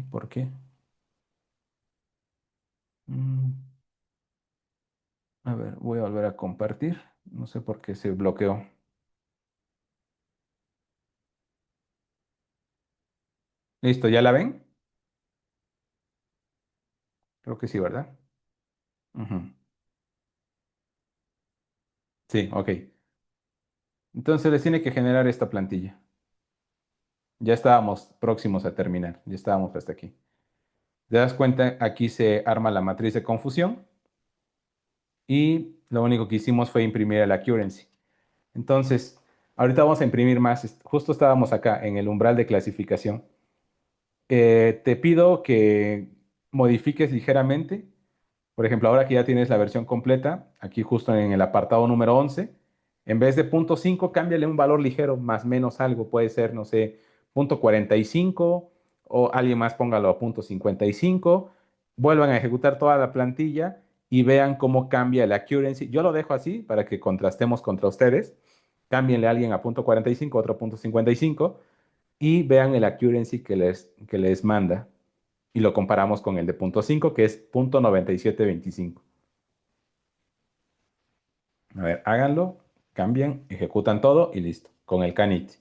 ¿Por qué? Mm, a ver, voy a volver a compartir. No sé por qué se bloqueó. Listo, ¿ya la ven? Creo que sí, ¿verdad? Ujú. Sí, ok. Entonces les tiene que generar esta plantilla. Ya estábamos próximos a terminar. Ya estábamos hasta aquí. ¿Te das cuenta? Aquí se arma la matriz de confusión y lo único que hicimos fue imprimir el accuracy. Entonces, ahorita vamos a imprimir más. Justo estábamos acá en el umbral de clasificación. Te pido que modifiques ligeramente. Por ejemplo, ahora que ya tienes la versión completa, aquí justo en el apartado número 11, en vez de punto 5, cámbiale un valor ligero, más menos algo. Puede ser, no sé, punto 45 o alguien más póngalo a punto 55. Vuelvan a ejecutar toda la plantilla y vean cómo cambia el accuracy. Yo lo dejo así para que contrastemos contra ustedes. Cámbienle a alguien a punto 45, otro a punto 55 y vean el accuracy que les manda. Y lo comparamos con el de punto 5 que es punto 9725. A ver, háganlo, cambian, ejecutan todo y listo, con el Canit.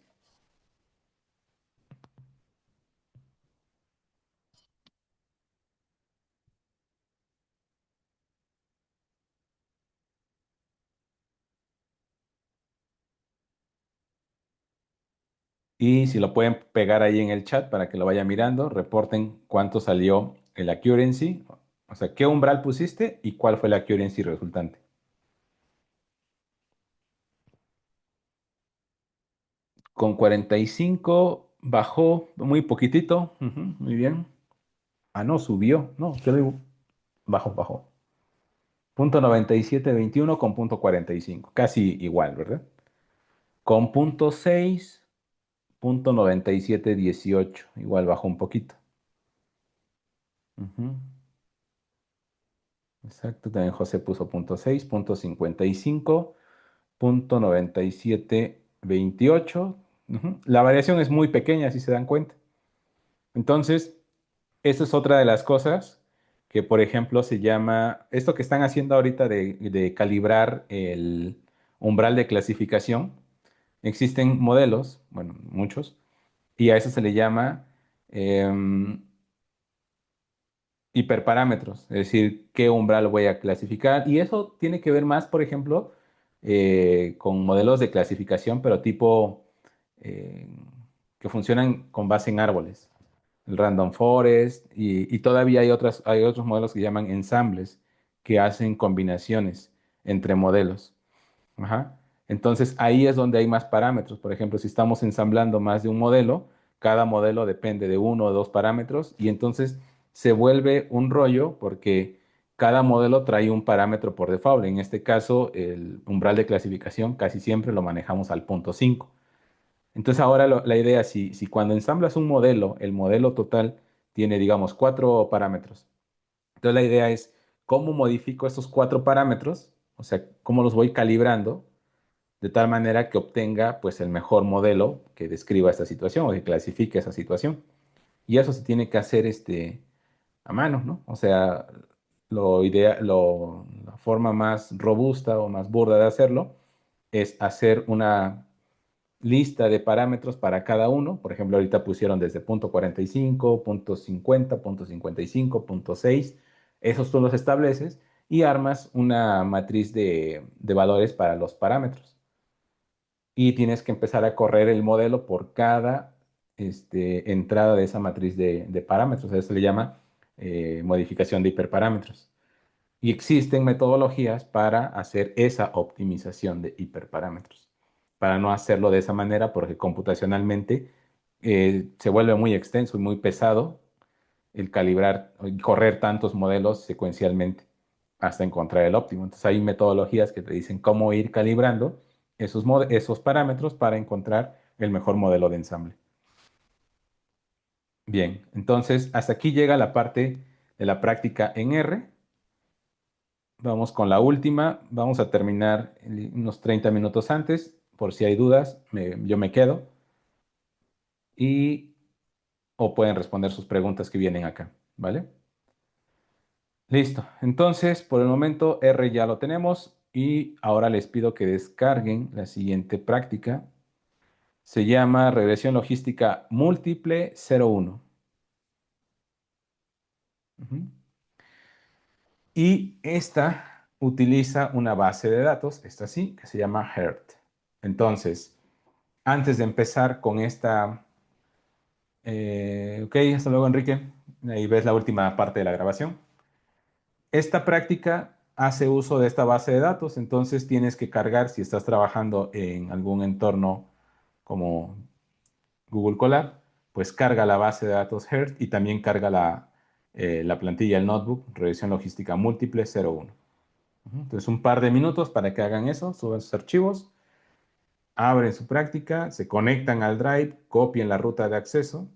Y si lo pueden pegar ahí en el chat para que lo vaya mirando, reporten cuánto salió el accuracy, o sea, qué umbral pusiste y cuál fue la accuracy resultante. Con 45 bajó muy poquitito. Ujú, muy bien. Ah, no, subió. No, yo digo, bajó. Punto 9721 con punto 45. Casi igual, ¿verdad? Con punto 6, punto 9718. Igual bajó un poquito. Ujú, exacto, también José puso punto 6, punto 55, punto 9728. Ujú. La variación es muy pequeña, si se dan cuenta. Entonces, esa es otra de las cosas que, por ejemplo, se llama, esto que están haciendo ahorita de calibrar el umbral de clasificación. Existen modelos, bueno, muchos, y a eso se le llama em, hiperparámetros, es decir, qué umbral voy a clasificar. Y eso tiene que ver más, por ejemplo, con modelos de clasificación, pero tipo eh, que funcionan con base en árboles, el Random Forest, y todavía hay otros modelos que llaman ensambles, que hacen combinaciones entre modelos. Ajá. Entonces ahí es donde hay más parámetros. Por ejemplo, si estamos ensamblando más de un modelo, cada modelo depende de uno o dos parámetros y entonces se vuelve un rollo porque cada modelo trae un parámetro por default. En este caso, el umbral de clasificación casi siempre lo manejamos al punto 5. Entonces ahora la idea, si cuando ensamblas un modelo, el modelo total tiene, digamos, cuatro parámetros. Entonces la idea es cómo modifico estos cuatro parámetros, o sea, cómo los voy calibrando de tal manera que obtenga pues el mejor modelo que describa esta situación o que clasifique esa situación. Y eso se tiene que hacer a mano, ¿no? O sea, la forma más robusta o más burda de hacerlo es hacer una lista de parámetros para cada uno. Por ejemplo, ahorita pusieron desde punto 45, punto 50, punto 55, punto 6. Esos tú los estableces y armas una matriz de valores para los parámetros y tienes que empezar a correr el modelo por cada entrada de esa matriz de parámetros. Eso se le llama modificación de hiperparámetros. Y existen metodologías para hacer esa optimización de hiperparámetros. Para no hacerlo de esa manera, porque computacionalmente se vuelve muy extenso y muy pesado el calibrar y correr tantos modelos secuencialmente hasta encontrar el óptimo. Entonces hay metodologías que te dicen cómo ir calibrando esos parámetros para encontrar el mejor modelo de ensamble. Bien, entonces hasta aquí llega la parte de la práctica en R. Vamos con la última. Vamos a terminar unos 30 minutos antes. Por si hay dudas, yo me quedo y o pueden responder sus preguntas que vienen acá, ¿vale? Listo. Entonces, por el momento R ya lo tenemos y ahora les pido que descarguen la siguiente práctica. Se llama regresión logística múltiple 01. Ujú. Y esta utiliza una base de datos, esta sí, que se llama HERT. Entonces, antes de empezar con esta, ok, hasta luego, Enrique. Ahí ves la última parte de la grabación. Esta práctica hace uso de esta base de datos, entonces tienes que cargar, si estás trabajando en algún entorno como Google Colab, pues carga la base de datos HERT y también carga la plantilla, el notebook, revisión logística múltiple 01. Entonces, un par de minutos para que hagan eso, suban sus archivos, abren su práctica, se conectan al Drive, copian la ruta de acceso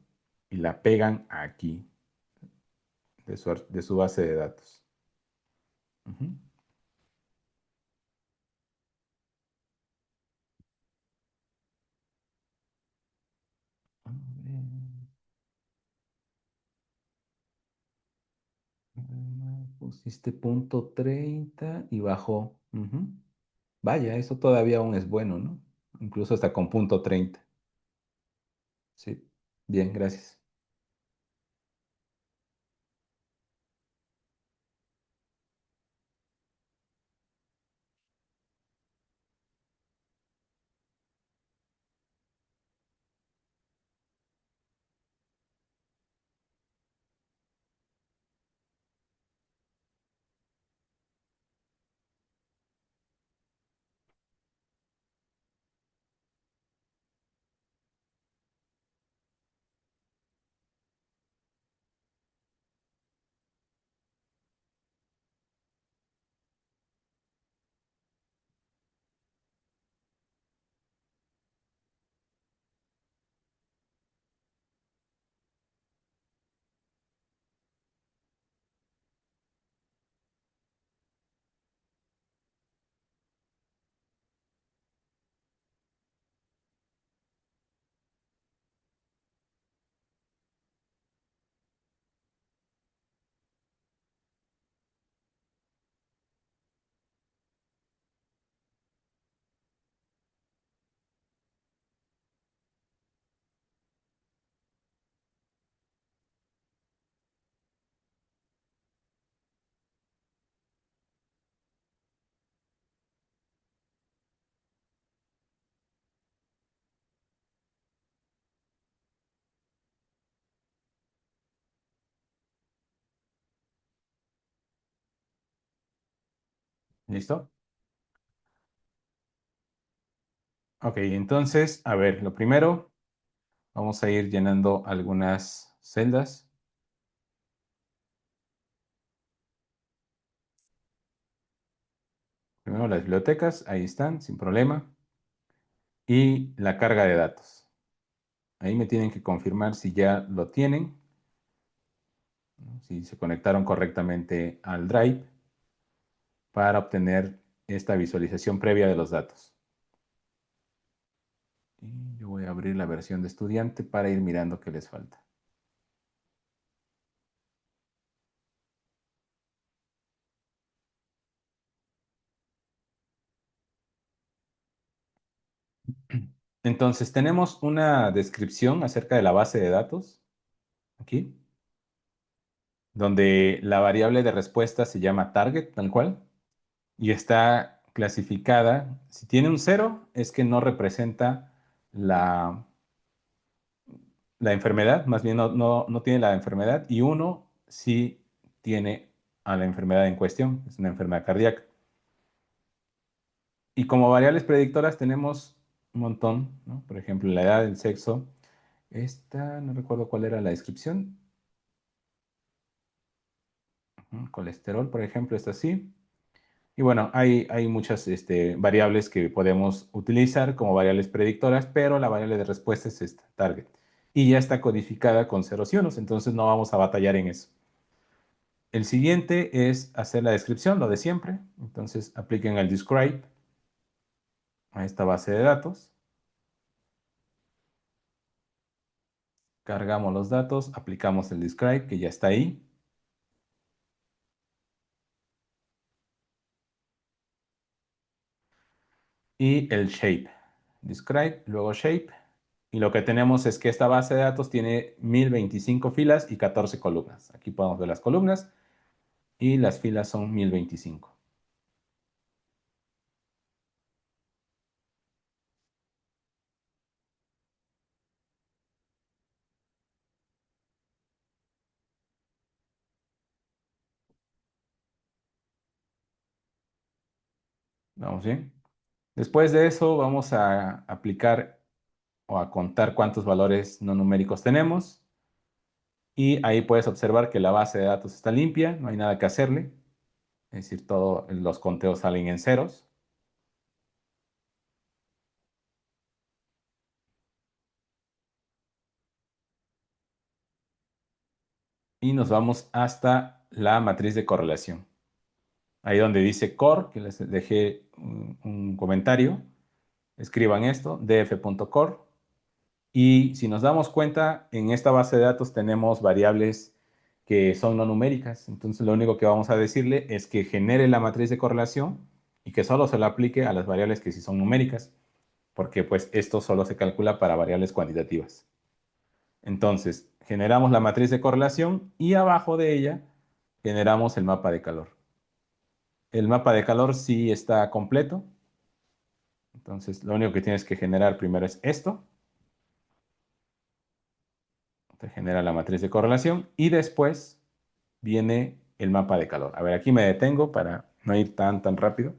y la pegan aquí, de su base de datos. Ujú. A ver, pusiste punto 30 y bajó. Ujú. Vaya, eso todavía aún es bueno, ¿no? Incluso hasta con punto 30. Sí, bien, gracias. ¿Listo? Ok, entonces, a ver, lo primero, vamos a ir llenando algunas celdas. Primero las bibliotecas, ahí están, sin problema. Y la carga de datos. Ahí me tienen que confirmar si ya lo tienen, ¿no? Si se conectaron correctamente al Drive para obtener esta visualización previa de los datos. Y yo voy a abrir la versión de estudiante para ir mirando qué les falta. Entonces, tenemos una descripción acerca de la base de datos, aquí, donde la variable de respuesta se llama target, tal cual, y está clasificada. Si tiene un cero, es que no representa la, la enfermedad, más bien no tiene la enfermedad, y uno sí tiene a la enfermedad en cuestión, es una enfermedad cardíaca. Y como variables predictoras tenemos un montón, ¿no? Por ejemplo, la edad, el sexo. Esta, no recuerdo cuál era la descripción. Colesterol, por ejemplo, está así. Y bueno, hay muchas variables que podemos utilizar como variables predictoras, pero la variable de respuesta es esta, target. Y ya está codificada con ceros y unos, entonces no vamos a batallar en eso. El siguiente es hacer la descripción, lo de siempre. Entonces apliquen el describe a esta base de datos. Cargamos los datos, aplicamos el describe, que ya está ahí. Y el shape. Describe, luego shape. Y lo que tenemos es que esta base de datos tiene 1025 filas y 14 columnas. Aquí podemos ver las columnas y las filas son 1025. ¿Vamos bien? Después de eso vamos a aplicar o a contar cuántos valores no numéricos tenemos. Y ahí puedes observar que la base de datos está limpia, no hay nada que hacerle. Es decir, todos los conteos salen en ceros. Y nos vamos hasta la matriz de correlación. Ahí donde dice core, que les dejé un comentario, escriban esto, df.core. Y si nos damos cuenta, en esta base de datos tenemos variables que son no numéricas. Entonces lo único que vamos a decirle es que genere la matriz de correlación y que solo se lo aplique a las variables que sí son numéricas, porque pues esto solo se calcula para variables cuantitativas. Entonces, generamos la matriz de correlación y abajo de ella generamos el mapa de calor. El mapa de calor sí está completo. Entonces, lo único que tienes que generar primero es esto. Te genera la matriz de correlación y después viene el mapa de calor. A ver, aquí me detengo para no ir tan rápido.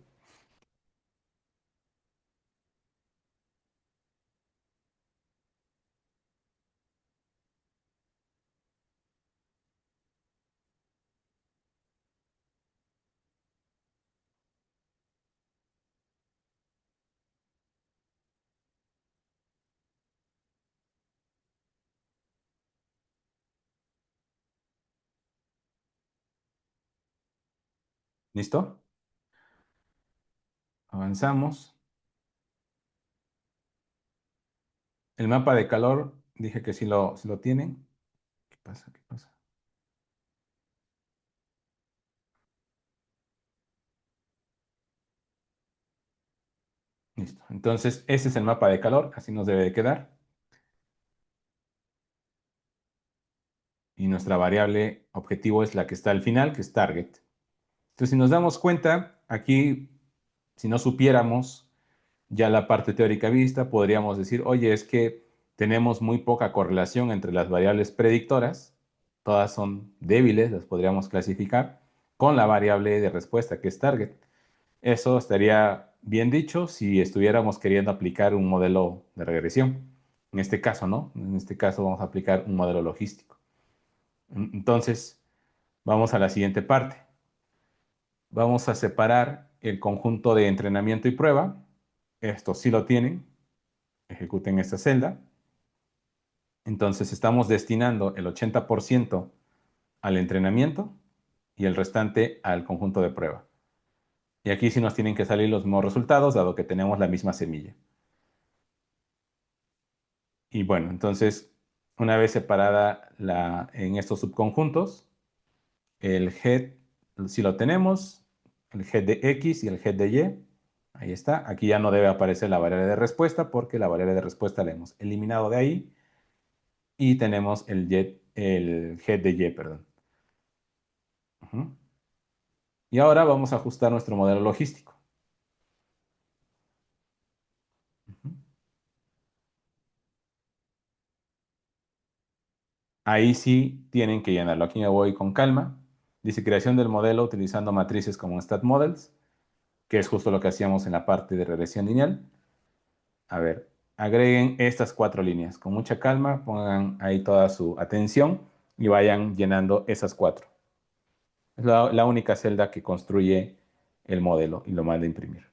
¿Listo? Avanzamos. El mapa de calor, dije que sí lo tienen. ¿Qué pasa? ¿Qué pasa? Listo. Entonces, ese es el mapa de calor, así nos debe de quedar. Y nuestra variable objetivo es la que está al final, que es target. Entonces, si nos damos cuenta, aquí, si no supiéramos ya la parte teórica vista, podríamos decir, oye, es que tenemos muy poca correlación entre las variables predictoras, todas son débiles, las podríamos clasificar, con la variable de respuesta, que es target. Eso estaría bien dicho si estuviéramos queriendo aplicar un modelo de regresión. En este caso, ¿no? En este caso vamos a aplicar un modelo logístico. Entonces, vamos a la siguiente parte. Vamos a separar el conjunto de entrenamiento y prueba. Esto sí lo tienen. Ejecuten esta celda. Entonces, estamos destinando el 80% al entrenamiento y el restante al conjunto de prueba. Y aquí sí nos tienen que salir los mismos resultados, dado que tenemos la misma semilla. Y bueno, entonces, una vez separada en estos subconjuntos, el head, si lo tenemos, el head de X y el head de Y, ahí está. Aquí ya no debe aparecer la variable de respuesta porque la variable de respuesta la hemos eliminado de ahí y tenemos el head de Y, perdón. Ujú. Y ahora vamos a ajustar nuestro modelo logístico. Ujú. Ahí sí tienen que llenarlo. Aquí me voy con calma. Dice creación del modelo utilizando matrices como StatModels, que es justo lo que hacíamos en la parte de regresión lineal. A ver, agreguen estas 4 líneas. Con mucha calma, pongan ahí toda su atención y vayan llenando esas 4. Es la única celda que construye el modelo y lo manda a imprimir.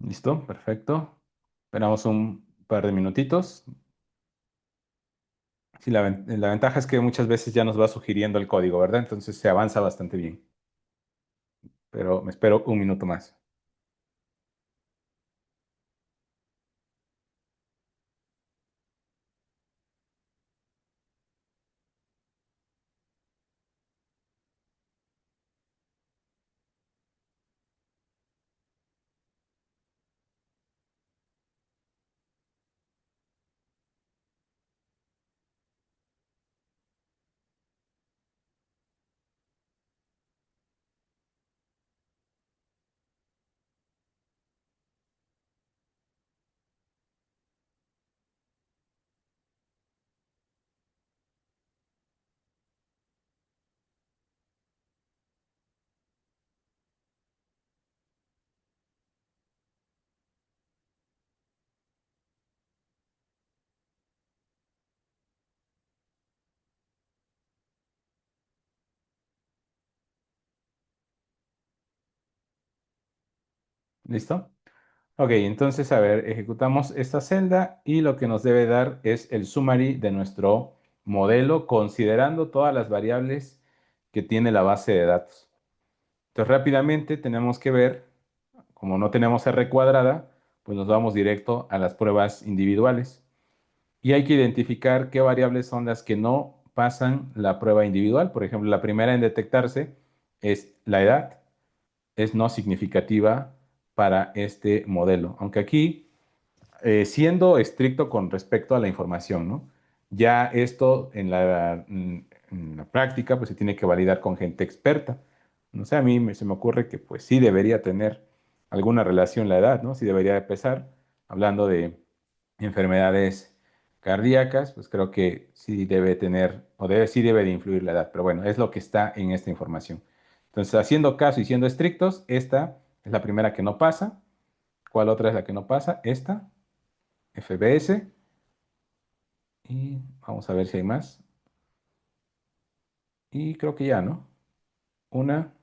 ¿Listo? Perfecto. Esperamos un par de minutitos. Sí, la ventaja es que muchas veces ya nos va sugiriendo el código, ¿verdad? Entonces se avanza bastante bien. Pero me espero un minuto más. ¿Listo? Ok, entonces, a ver, ejecutamos esta celda y lo que nos debe dar es el summary de nuestro modelo, considerando todas las variables que tiene la base de datos. Entonces, rápidamente tenemos que ver, como no tenemos R cuadrada, pues nos vamos directo a las pruebas individuales. Y hay que identificar qué variables son las que no pasan la prueba individual. Por ejemplo, la primera en detectarse es la edad, es no significativa para este modelo. Aunque aquí siendo estricto con respecto a la información, ¿no? Ya esto en la práctica pues se tiene que validar con gente experta. No sé, a mí se me ocurre que pues sí debería tener alguna relación la edad, ¿no? Sí debería de pesar. Hablando de enfermedades cardíacas, pues creo que sí debe tener, sí debe de influir la edad, pero bueno, es lo que está en esta información. Entonces, haciendo caso y siendo estrictos, esta es la primera que no pasa. ¿Cuál otra es la que no pasa? Esta. FBS y vamos a ver si hay más. Y creo que ya, ¿no? Una,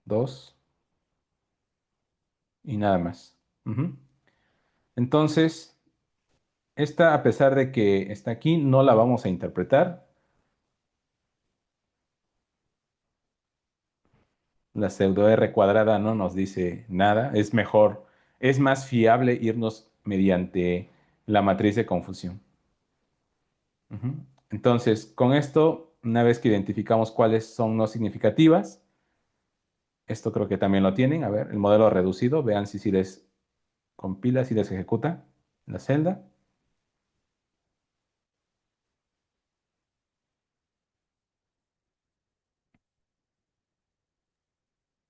dos y nada más. Ujú. Entonces, esta, a pesar de que está aquí, no la vamos a interpretar. La pseudo R cuadrada no nos dice nada. Es mejor, es más fiable irnos mediante la matriz de confusión. Ujú. Entonces, con esto, una vez que identificamos cuáles son no significativas, esto creo que también lo tienen. A ver, el modelo reducido, vean si les compila, si les ejecuta la celda.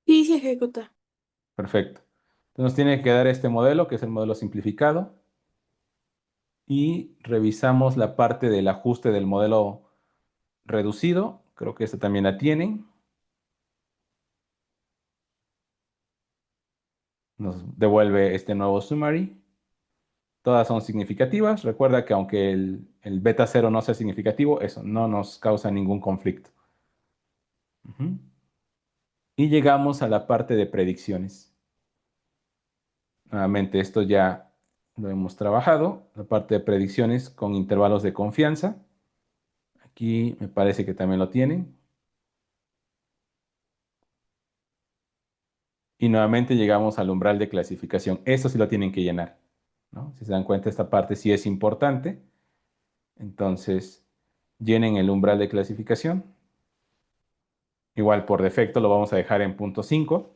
Sí, se ejecuta. Perfecto. Entonces nos tiene que dar este modelo, que es el modelo simplificado, y revisamos la parte del ajuste del modelo reducido. Creo que esta también la tienen. Nos devuelve este nuevo summary. Todas son significativas. Recuerda que aunque el beta cero no sea significativo, eso no nos causa ningún conflicto. Ujú. Y llegamos a la parte de predicciones. Nuevamente, esto ya lo hemos trabajado. La parte de predicciones con intervalos de confianza. Aquí me parece que también lo tienen. Y nuevamente llegamos al umbral de clasificación. Eso sí lo tienen que llenar, ¿no? Si se dan cuenta, esta parte sí es importante. Entonces, llenen el umbral de clasificación. Igual por defecto lo vamos a dejar en punto 5.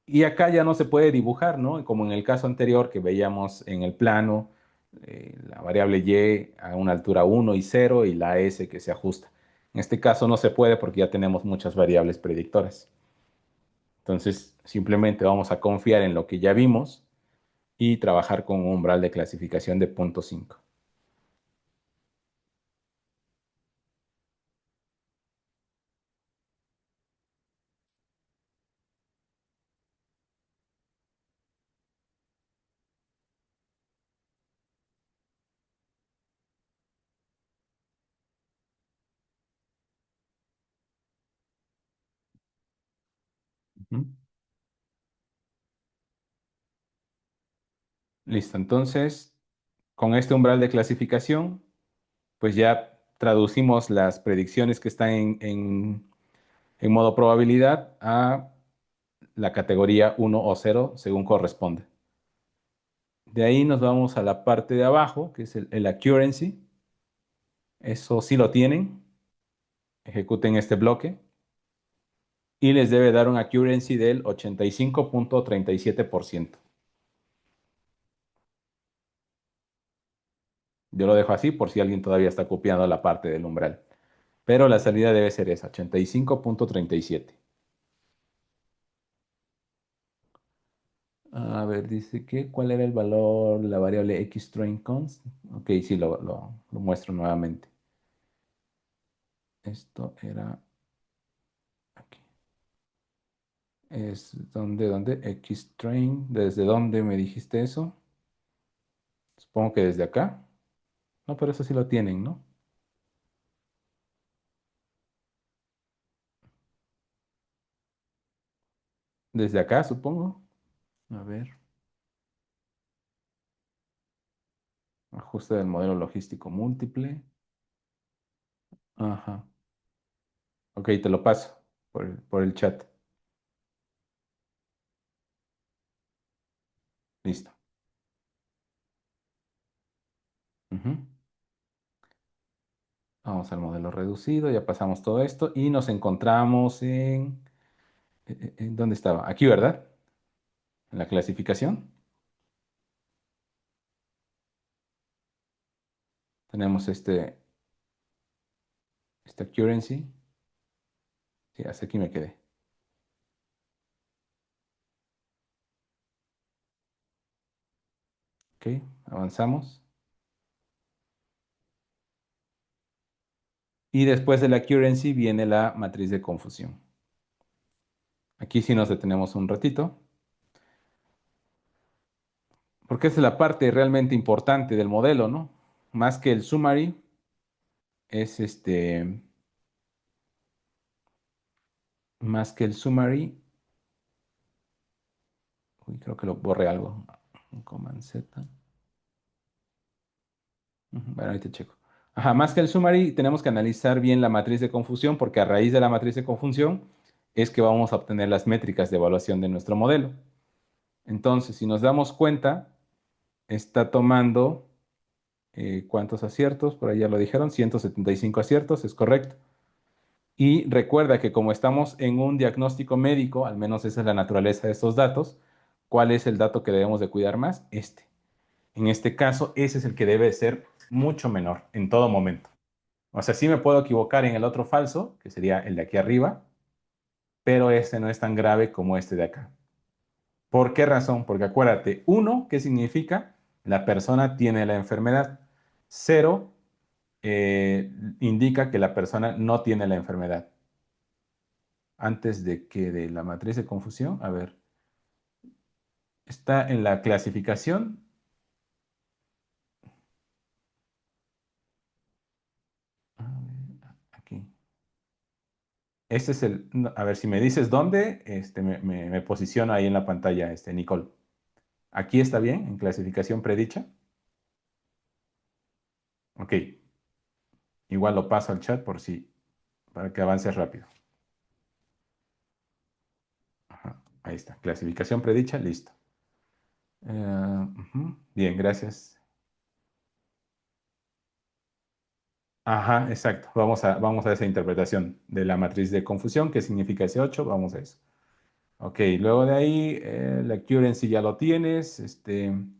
Y acá ya no se puede dibujar, ¿no? Como en el caso anterior que veíamos en el plano, la variable y a una altura 1 y 0 y la s que se ajusta. En este caso no se puede porque ya tenemos muchas variables predictoras. Entonces, simplemente vamos a confiar en lo que ya vimos y trabajar con un umbral de clasificación de punto 5. Ujú. Listo, entonces, con este umbral de clasificación, pues ya traducimos las predicciones que están en modo probabilidad a la categoría 1 o 0, según corresponde. De ahí nos vamos a la parte de abajo, que es el accuracy. Eso sí lo tienen. Ejecuten este bloque. Y les debe dar un accuracy del 85.37%. Yo lo dejo así por si alguien todavía está copiando la parte del umbral. Pero la salida debe ser esa, 85.37. A ver, dice que ¿cuál era el valor, la variable x train const? Ok, sí, lo muestro nuevamente. Esto era aquí. Es ¿dónde? X train. ¿Desde dónde me dijiste eso? Supongo que desde acá. No, pero eso sí lo tienen, ¿no? Desde acá, supongo. A ver, ajuste del modelo logístico múltiple. Ajá. Ok, te lo paso por el chat. Listo. Ujú. Vamos al modelo reducido, ya pasamos todo esto y nos encontramos ¿en dónde estaba? Aquí, ¿verdad? En la clasificación. Tenemos esta accuracy. Sí, hasta aquí me quedé. Ok, avanzamos. Y después de la accuracy viene la matriz de confusión. Aquí sí nos detenemos un ratito, porque esa es la parte realmente importante del modelo, ¿no? Más que el summary, es más que el summary. Uy, creo que lo borré algo. Command Z. Ujú, bueno, ahorita checo. Ajá, más que el summary, tenemos que analizar bien la matriz de confusión, porque a raíz de la matriz de confusión es que vamos a obtener las métricas de evaluación de nuestro modelo. Entonces, si nos damos cuenta, está tomando, ¿cuántos aciertos? Por ahí ya lo dijeron, 175 aciertos, es correcto. Y recuerda que como estamos en un diagnóstico médico, al menos esa es la naturaleza de estos datos, ¿cuál es el dato que debemos de cuidar más? Este. En este caso, ese es el que debe ser mucho menor en todo momento. O sea, sí me puedo equivocar en el otro falso, que sería el de aquí arriba, pero este no es tan grave como este de acá. ¿Por qué razón? Porque acuérdate, uno, ¿qué significa? La persona tiene la enfermedad. Cero, indica que la persona no tiene la enfermedad. Antes de que de la matriz de confusión, a ver, está en la clasificación. A ver, aquí. Este es el, no, a ver, si me dices dónde, me posiciono ahí en la pantalla, Nicole. ¿Aquí está bien, en clasificación predicha? Ok, igual lo paso al chat por si, para que avance rápido. Ajá, ahí está, clasificación predicha, listo. Ujú, bien, gracias. Ajá, exacto. Vamos a esa interpretación de la matriz de confusión. ¿Qué significa ese 8? Vamos a eso. Ok, luego de ahí, la accuracy ya lo tienes. ¿Quién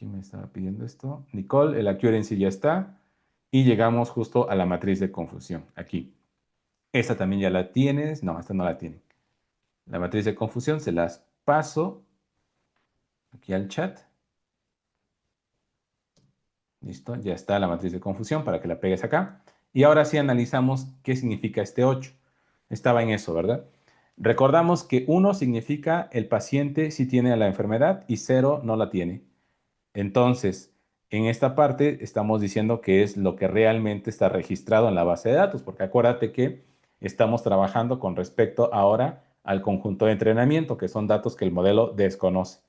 me estaba pidiendo esto? Nicole, el accuracy ya está. Y llegamos justo a la matriz de confusión, aquí. Esta también ya la tienes. No, esta no la tiene. La matriz de confusión se las paso aquí al chat. Listo, ya está la matriz de confusión para que la pegues acá. Y ahora sí analizamos qué significa este 8. Estaba en eso, ¿verdad? Recordamos que 1 significa el paciente sí tiene la enfermedad y 0 no la tiene. Entonces, en esta parte estamos diciendo que es lo que realmente está registrado en la base de datos, porque acuérdate que estamos trabajando con respecto ahora al conjunto de entrenamiento, que son datos que el modelo desconoce.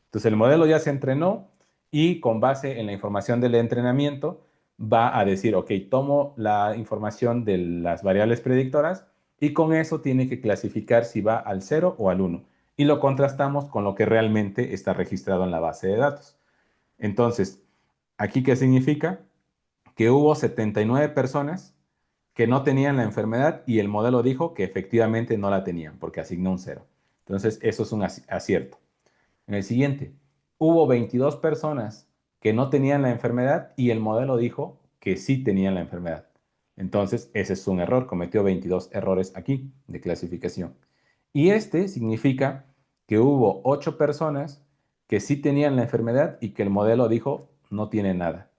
Entonces, el modelo ya se entrenó y con base en la información del entrenamiento va a decir, ok, tomo la información de las variables predictoras y con eso tiene que clasificar si va al 0 o al 1 y lo contrastamos con lo que realmente está registrado en la base de datos. Entonces, ¿aquí qué significa? Que hubo 79 personas que no tenían la enfermedad y el modelo dijo que efectivamente no la tenían porque asignó un 0. Entonces, eso es un acierto. En el siguiente, hubo 22 personas que no tenían la enfermedad y el modelo dijo que sí tenían la enfermedad. Entonces, ese es un error, cometió 22 errores aquí de clasificación. Y este significa que hubo 8 personas que sí tenían la enfermedad y que el modelo dijo no tiene nada.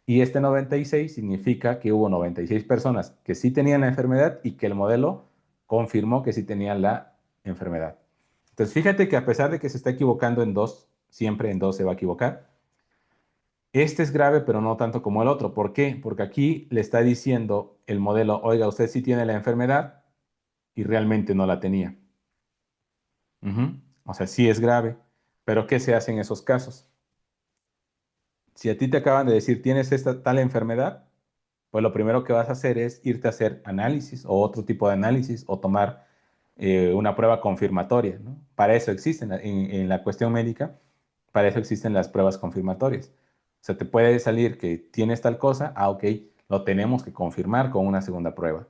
Y este 96 significa que hubo 96 personas que sí tenían la enfermedad y que el modelo confirmó que sí tenían la enfermedad. Entonces, fíjate que a pesar de que se está equivocando en dos, siempre en dos se va a equivocar, este es grave, pero no tanto como el otro. ¿Por qué? Porque aquí le está diciendo el modelo, oiga, usted sí tiene la enfermedad y realmente no la tenía. Ujú. O sea, sí es grave, pero ¿qué se hace en esos casos? Si a ti te acaban de decir, tienes esta tal enfermedad, pues lo primero que vas a hacer es irte a hacer análisis o otro tipo de análisis o tomar una prueba confirmatoria, ¿no? Para eso existen, en la cuestión médica, para eso existen las pruebas confirmatorias. O sea, te puede salir que tienes tal cosa, ok, lo tenemos que confirmar con una segunda prueba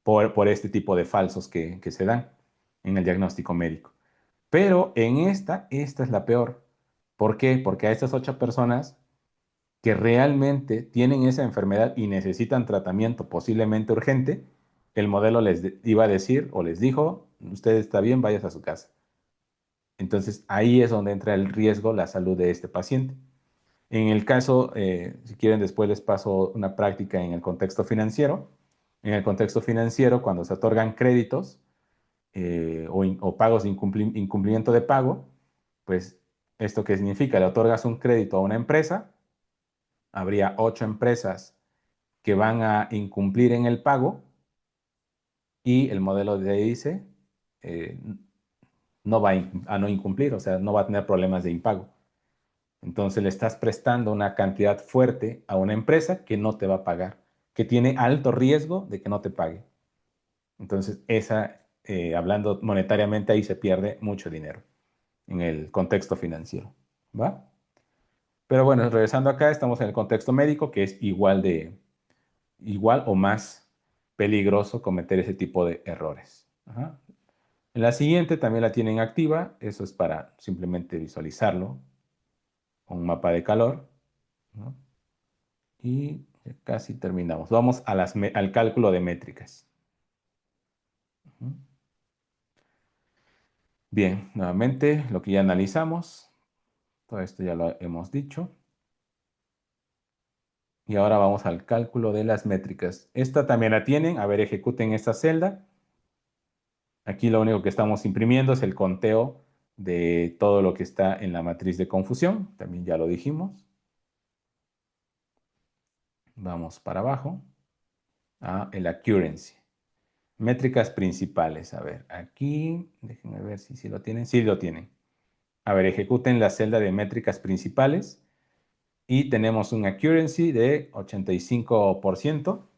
por este tipo de falsos que se dan en el diagnóstico médico. Pero en esta es la peor. ¿Por qué? Porque a estas 8 personas que realmente tienen esa enfermedad y necesitan tratamiento posiblemente urgente, el modelo iba a decir o les dijo, usted está bien, vayas a su casa. Entonces ahí es donde entra el riesgo la salud de este paciente. En el caso, si quieren, después les paso una práctica en el contexto financiero. En el contexto financiero, cuando se otorgan créditos o pagos de incumplimiento de pago, pues esto qué significa, le otorgas un crédito a una empresa, habría 8 empresas que van a incumplir en el pago y el modelo de ahí dice eh, no va a no incumplir, o sea, no va a tener problemas de impago. Entonces le estás prestando una cantidad fuerte a una empresa que no te va a pagar, que tiene alto riesgo de que no te pague. Entonces hablando monetariamente, ahí se pierde mucho dinero en el contexto financiero. ¿Va? Pero bueno, regresando acá, estamos en el contexto médico, que es igual o más peligroso cometer ese tipo de errores. Ajá. En la siguiente también la tienen activa, eso es para simplemente visualizarlo con un mapa de calor, ¿no? Y ya casi terminamos. Vamos a al cálculo de métricas. Ujú. Bien, nuevamente lo que ya analizamos, todo esto ya lo hemos dicho. Y ahora vamos al cálculo de las métricas. Esta también la tienen, a ver, ejecuten esta celda. Aquí lo único que estamos imprimiendo es el conteo de todo lo que está en la matriz de confusión, también ya lo dijimos. Vamos para abajo a el accuracy. Métricas principales. A ver, aquí, déjenme ver si lo tienen. Sí lo tienen. A ver, ejecuten la celda de métricas principales y tenemos un accuracy de 85%.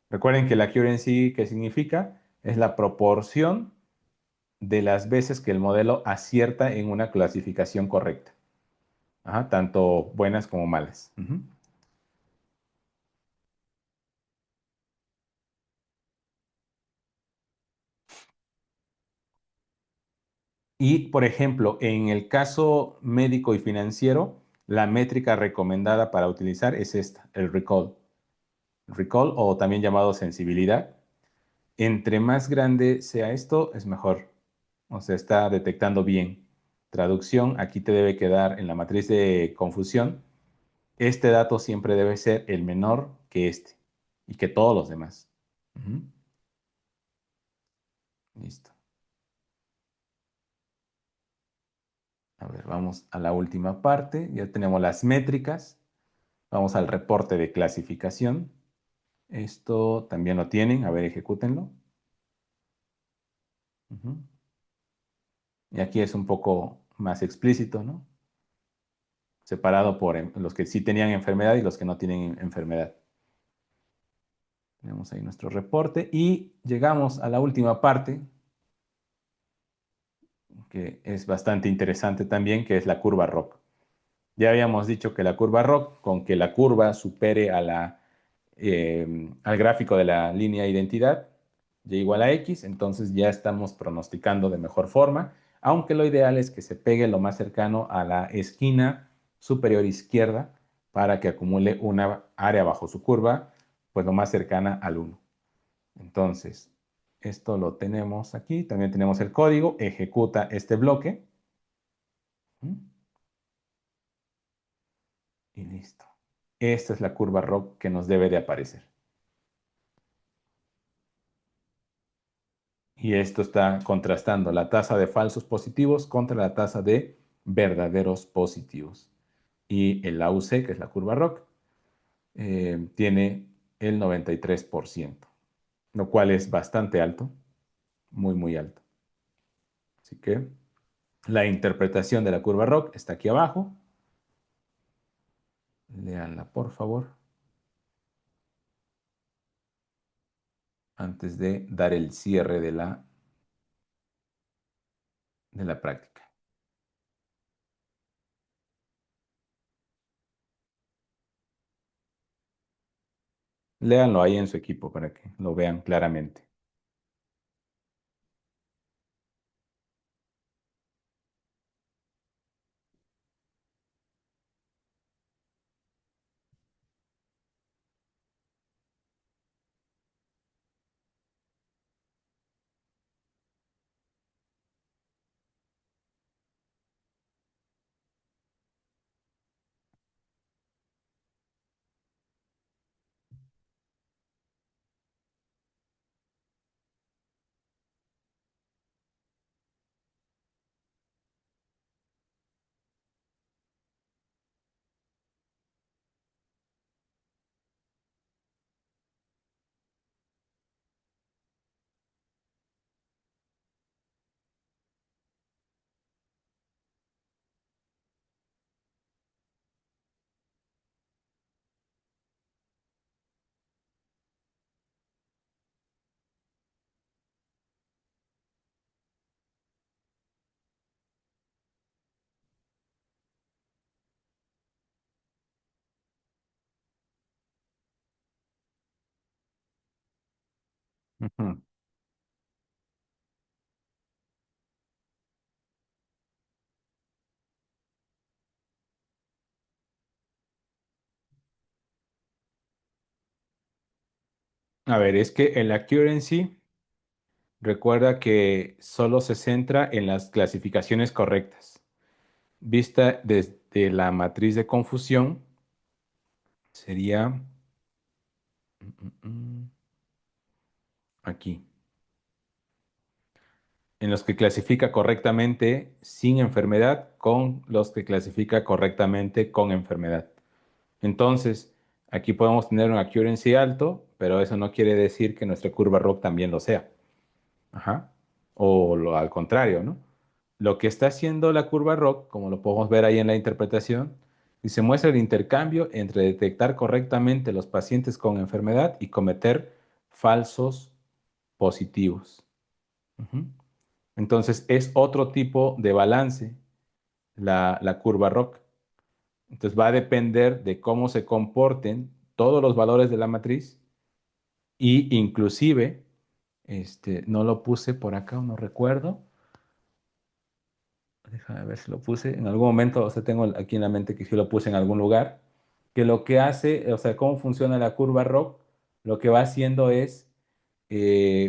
Recuerden que la accuracy, ¿qué significa? Es la proporción de las veces que el modelo acierta en una clasificación correcta. Ajá, tanto buenas como malas. Ujú. Y, por ejemplo, en el caso médico y financiero, la métrica recomendada para utilizar es esta, el recall. Recall o también llamado sensibilidad. Entre más grande sea esto, es mejor. O sea, está detectando bien. Traducción, aquí te debe quedar en la matriz de confusión. Este dato siempre debe ser el menor que este y que todos los demás. Ujú. Listo. A ver, vamos a la última parte. Ya tenemos las métricas. Vamos al reporte de clasificación. Esto también lo tienen. A ver, ejecútenlo. Ujú. Y aquí es un poco más explícito, ¿no? Separado por los que sí tenían enfermedad y los que no tienen enfermedad. Tenemos ahí nuestro reporte y llegamos a la última parte, que es bastante interesante también, que es la curva ROC. Ya habíamos dicho que la curva ROC, con que la curva supere al gráfico de la línea de identidad, y igual a X, entonces ya estamos pronosticando de mejor forma, aunque lo ideal es que se pegue lo más cercano a la esquina superior izquierda para que acumule una área bajo su curva, pues lo más cercana al 1. Entonces, esto lo tenemos aquí, también tenemos el código, ejecuta este bloque. Y listo. Esta es la curva ROC que nos debe de aparecer. Y esto está contrastando la tasa de falsos positivos contra la tasa de verdaderos positivos. Y el AUC, que es la curva ROC, tiene el 93%, lo cual es bastante alto, muy, muy alto. Así que la interpretación de la curva ROC está aquí abajo. Léanla, por favor, antes de dar el cierre de la práctica. Léanlo ahí en su equipo para que lo vean claramente. Ujú. A ver, es que el accuracy recuerda que solo se centra en las clasificaciones correctas. Vista desde la matriz de confusión, sería aquí, en los que clasifica correctamente sin enfermedad con los que clasifica correctamente con enfermedad. Entonces, aquí podemos tener un accuracy alto, pero eso no quiere decir que nuestra curva ROC también lo sea. Ajá. O al contrario, ¿no? Lo que está haciendo la curva ROC, como lo podemos ver ahí en la interpretación, y se muestra el intercambio entre detectar correctamente los pacientes con enfermedad y cometer falsos positivos. Ujú. Entonces, es otro tipo de balance la curva ROC. Entonces, va a depender de cómo se comporten todos los valores de la matriz y inclusive, no lo puse por acá, no recuerdo. Déjame ver si lo puse. En algún momento, o sea, tengo aquí en la mente que sí lo puse en algún lugar. Que lo que hace, o sea, cómo funciona la curva ROC, lo que va haciendo es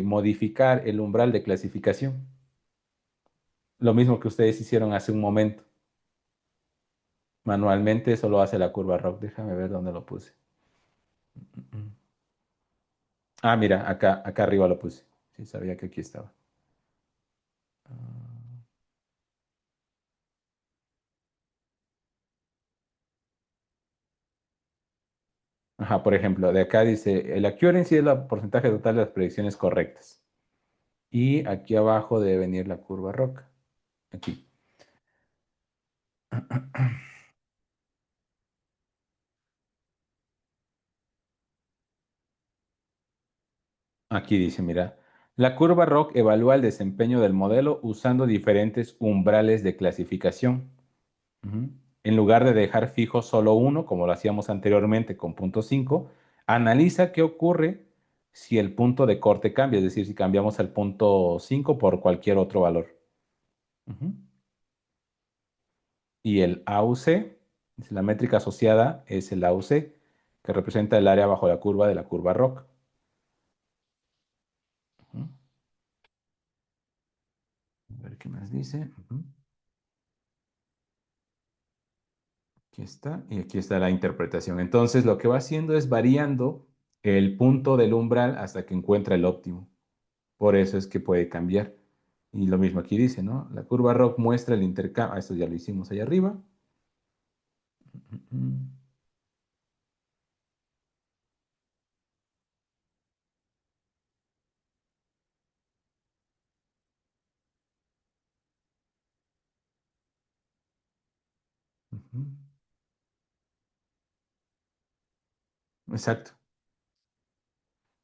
modificar el umbral de clasificación. Lo mismo que ustedes hicieron hace un momento. Manualmente eso lo hace la curva ROC. Déjame ver dónde lo puse. Mm. Ah, mira, acá arriba lo puse. Sí, sabía que aquí estaba. Ah. Ajá, por ejemplo, de acá dice, el accuracy es el porcentaje total de las predicciones correctas. Y aquí abajo debe venir la curva ROC. Aquí. Aquí dice, mira, la curva ROC evalúa el desempeño del modelo usando diferentes umbrales de clasificación. Ujú. En lugar de dejar fijo solo uno, como lo hacíamos anteriormente con punto 5, analiza qué ocurre si el punto de corte cambia, es decir, si cambiamos el punto 5 por cualquier otro valor. Ujú. Y el AUC, la métrica asociada es el AUC, que representa el área bajo la curva de la curva ROC. Ujú. A ver qué más dice. Ujú. Aquí está, y aquí está la interpretación. Entonces, lo que va haciendo es variando el punto del umbral hasta que encuentra el óptimo. Por eso es que puede cambiar. Y lo mismo aquí dice, ¿no? La curva ROC muestra el intercambio. Ah, esto ya lo hicimos ahí arriba. Ujú, ujú. Exacto.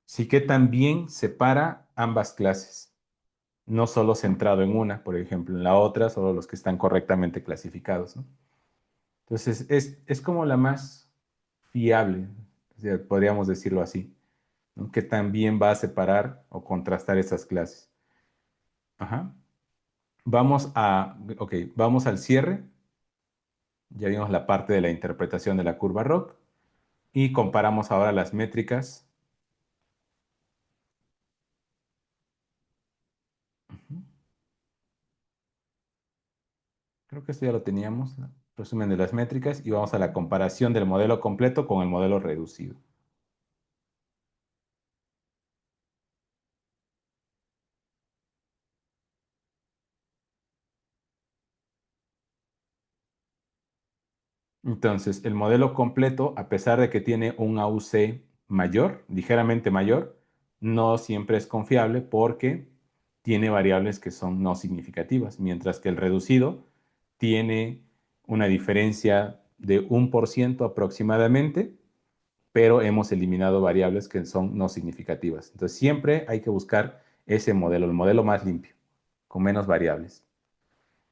Sí que también separa ambas clases, no solo centrado en una, por ejemplo, en la otra, solo los que están correctamente clasificados, ¿no? Entonces, es como la más fiable, o sea, podríamos decirlo así, ¿no? Que también va a separar o contrastar esas clases. Ajá. Ok, vamos al cierre. Ya vimos la parte de la interpretación de la curva ROC y comparamos ahora las métricas. Ujú. Creo que esto ya lo teníamos, ¿no? Resumen de las métricas y vamos a la comparación del modelo completo con el modelo reducido. Entonces, el modelo completo, a pesar de que tiene un AUC mayor, ligeramente mayor, no siempre es confiable porque tiene variables que son no significativas, mientras que el reducido tiene una diferencia de 1% aproximadamente, pero hemos eliminado variables que son no significativas. Entonces, siempre hay que buscar ese modelo, el modelo más limpio, con menos variables.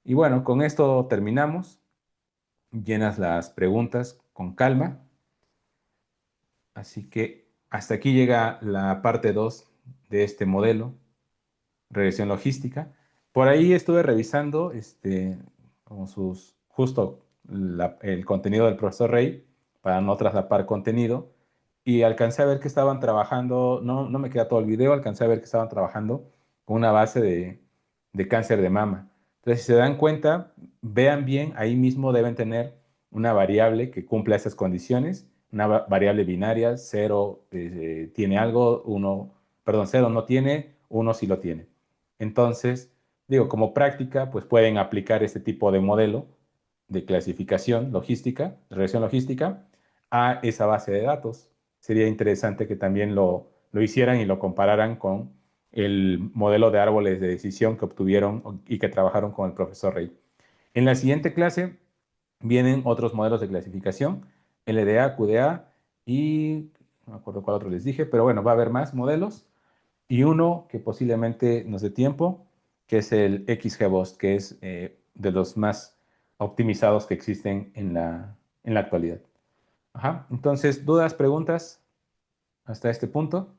Y bueno, con esto terminamos. Llenas las preguntas con calma. Así que hasta aquí llega la parte 2 de este modelo, regresión logística. Por ahí estuve revisando como justo el contenido del profesor Rey para no traslapar contenido y alcancé a ver que estaban trabajando, no me queda todo el video, alcancé a ver que estaban trabajando con una base de cáncer de mama. Entonces, si se dan cuenta, vean bien, ahí mismo deben tener una variable que cumpla esas condiciones, una variable binaria, cero tiene algo, uno, perdón, cero no tiene, uno sí lo tiene. Entonces, digo, como práctica, pues pueden aplicar este tipo de modelo de clasificación logística, de regresión logística, a esa base de datos. Sería interesante que también lo hicieran y lo compararan con el modelo de árboles de decisión que obtuvieron y que trabajaron con el profesor Rey. En la siguiente clase vienen otros modelos de clasificación, LDA, QDA y no me acuerdo cuál otro les dije, pero bueno, va a haber más modelos y uno que posiblemente nos dé tiempo, que es el XGBoost, que es de los más optimizados que existen en la actualidad. Ajá. Entonces, ¿dudas, preguntas hasta este punto?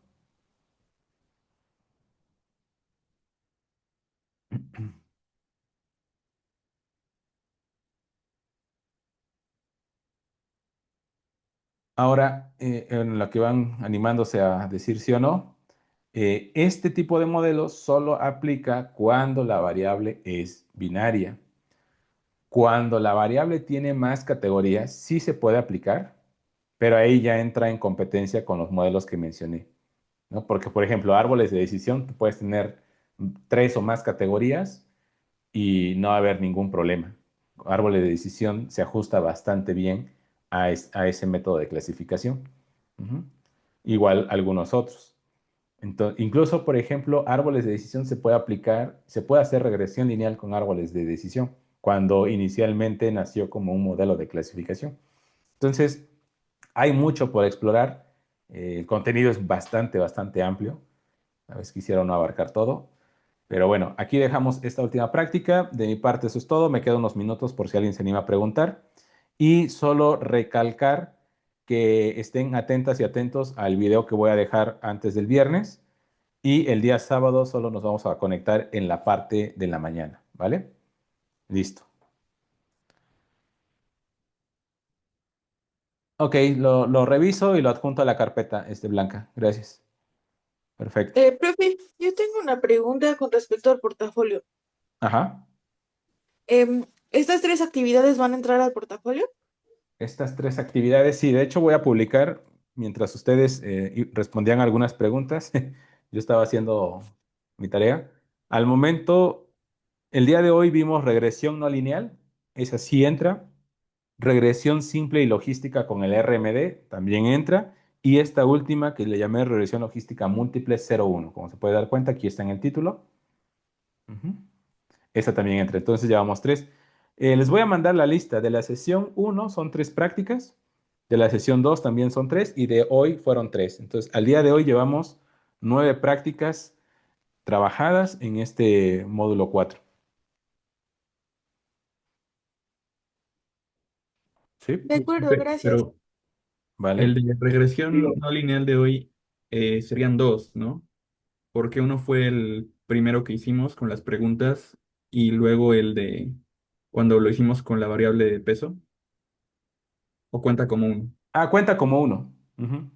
Ahora, en lo que van animándose a decir sí o no, este tipo de modelo solo aplica cuando la variable es binaria. Cuando la variable tiene más categorías, sí se puede aplicar, pero ahí ya entra en competencia con los modelos que mencioné, ¿no? Porque, por ejemplo, árboles de decisión, tú puedes tener tres o más categorías y no va a haber ningún problema. Árboles de decisión se ajusta bastante bien a ese método de clasificación. Ujú. Igual algunos otros. Entonces, incluso, por ejemplo, árboles de decisión se puede aplicar, se puede hacer regresión lineal con árboles de decisión, cuando inicialmente nació como un modelo de clasificación. Entonces, hay mucho por explorar. El contenido es bastante amplio. A veces quisiera no abarcar todo. Pero bueno, aquí dejamos esta última práctica. De mi parte, eso es todo. Me quedan unos minutos por si alguien se anima a preguntar. Y solo recalcar que estén atentas y atentos al video que voy a dejar antes del viernes. Y el día sábado solo nos vamos a conectar en la parte de la mañana, ¿vale? Listo. Ok, lo reviso y lo adjunto a la carpeta, Blanca. Gracias. Perfecto. Profe, yo tengo una pregunta con respecto al portafolio. Ajá. ¿Estas tres actividades van a entrar al portafolio? Estas tres actividades, sí, de hecho voy a publicar mientras ustedes respondían algunas preguntas. Yo estaba haciendo mi tarea. Al momento, el día de hoy vimos regresión no lineal, esa sí entra. Regresión simple y logística con el RMD también entra. Y esta última que le llamé regresión logística múltiple 01. Como se puede dar cuenta, aquí está en el título. Ujú. Esta también entra. Entonces llevamos tres. Les voy a mandar la lista. De la sesión uno son tres prácticas. De la sesión 2 también son tres. Y de hoy fueron tres. Entonces, al día de hoy llevamos 9 prácticas trabajadas en este módulo 4. ¿Sí? De acuerdo, Disculpe, gracias. pero el ¿Vale? de regresión no lineal de hoy serían dos, ¿no? Porque uno fue el primero que hicimos con las preguntas y luego el de cuando lo hicimos con la variable de peso, o cuenta como uno. Ah, cuenta como uno. Ujú.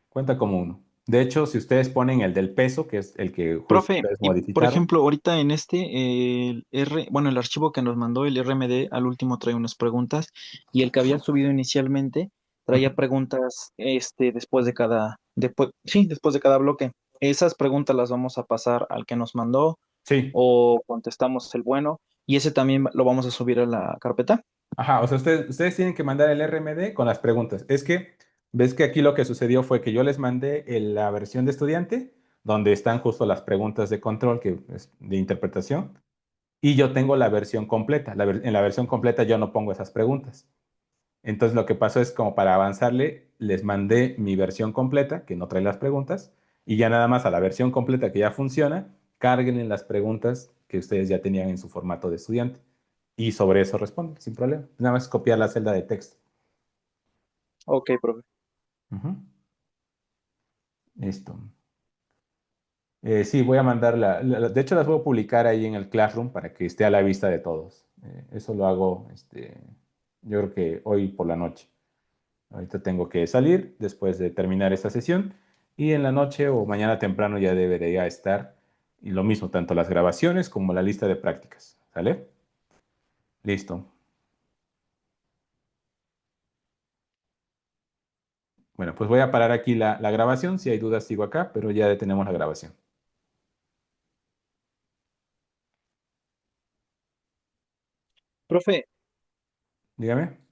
Cuenta como uno. De hecho, si ustedes ponen el del peso, que es el que justo Profe, ustedes y por modificaron. ejemplo, ahorita en bueno, el archivo que nos mandó el RMD al último trae unas preguntas y el que había subido inicialmente traía Ujú. preguntas, después de cada bloque. Esas preguntas las vamos a pasar al que nos mandó Sí. o contestamos el bueno y ese también lo vamos a subir a la carpeta. Ajá, o sea, ustedes tienen que mandar el RMD con las preguntas. Es que, ves que aquí lo que sucedió fue que yo les mandé la versión de estudiante, donde están justo las preguntas de control, que es de interpretación, y yo tengo la versión completa. En la versión completa yo no pongo esas preguntas. Entonces lo que pasó es como para avanzarle, les mandé mi versión completa, que no trae las preguntas, y ya nada más a la versión completa que ya funciona, carguen en las preguntas que ustedes ya tenían en su formato de estudiante. Y sobre eso responden, sin problema. Nada más es copiar la celda de texto. Ok, profe. Ujú. Listo. Sí, voy a mandar de hecho las voy a publicar ahí en el Classroom para que esté a la vista de todos. Eso lo hago, yo creo que hoy por la noche. Ahorita tengo que salir después de terminar esta sesión y en la noche o mañana temprano ya debería estar. Y lo mismo, tanto las grabaciones como la lista de prácticas. ¿Sale? Listo. Bueno, pues voy a parar aquí la grabación. Si hay dudas, sigo acá, pero ya detenemos la grabación. Profe, Dígame.